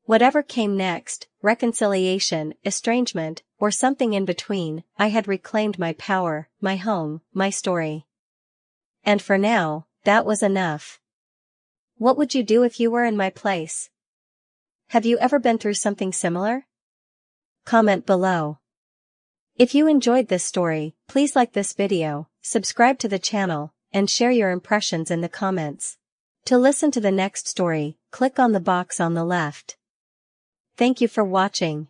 Whatever came next, reconciliation, estrangement, or something in between, I had reclaimed my power, my home, my story. And for now, that was enough. What would you do if you were in my place? Have you ever been through something similar? Comment below. If you enjoyed this story, please like this video, subscribe to the channel, and share your impressions in the comments. To listen to the next story, click on the box on the left. Thank you for watching.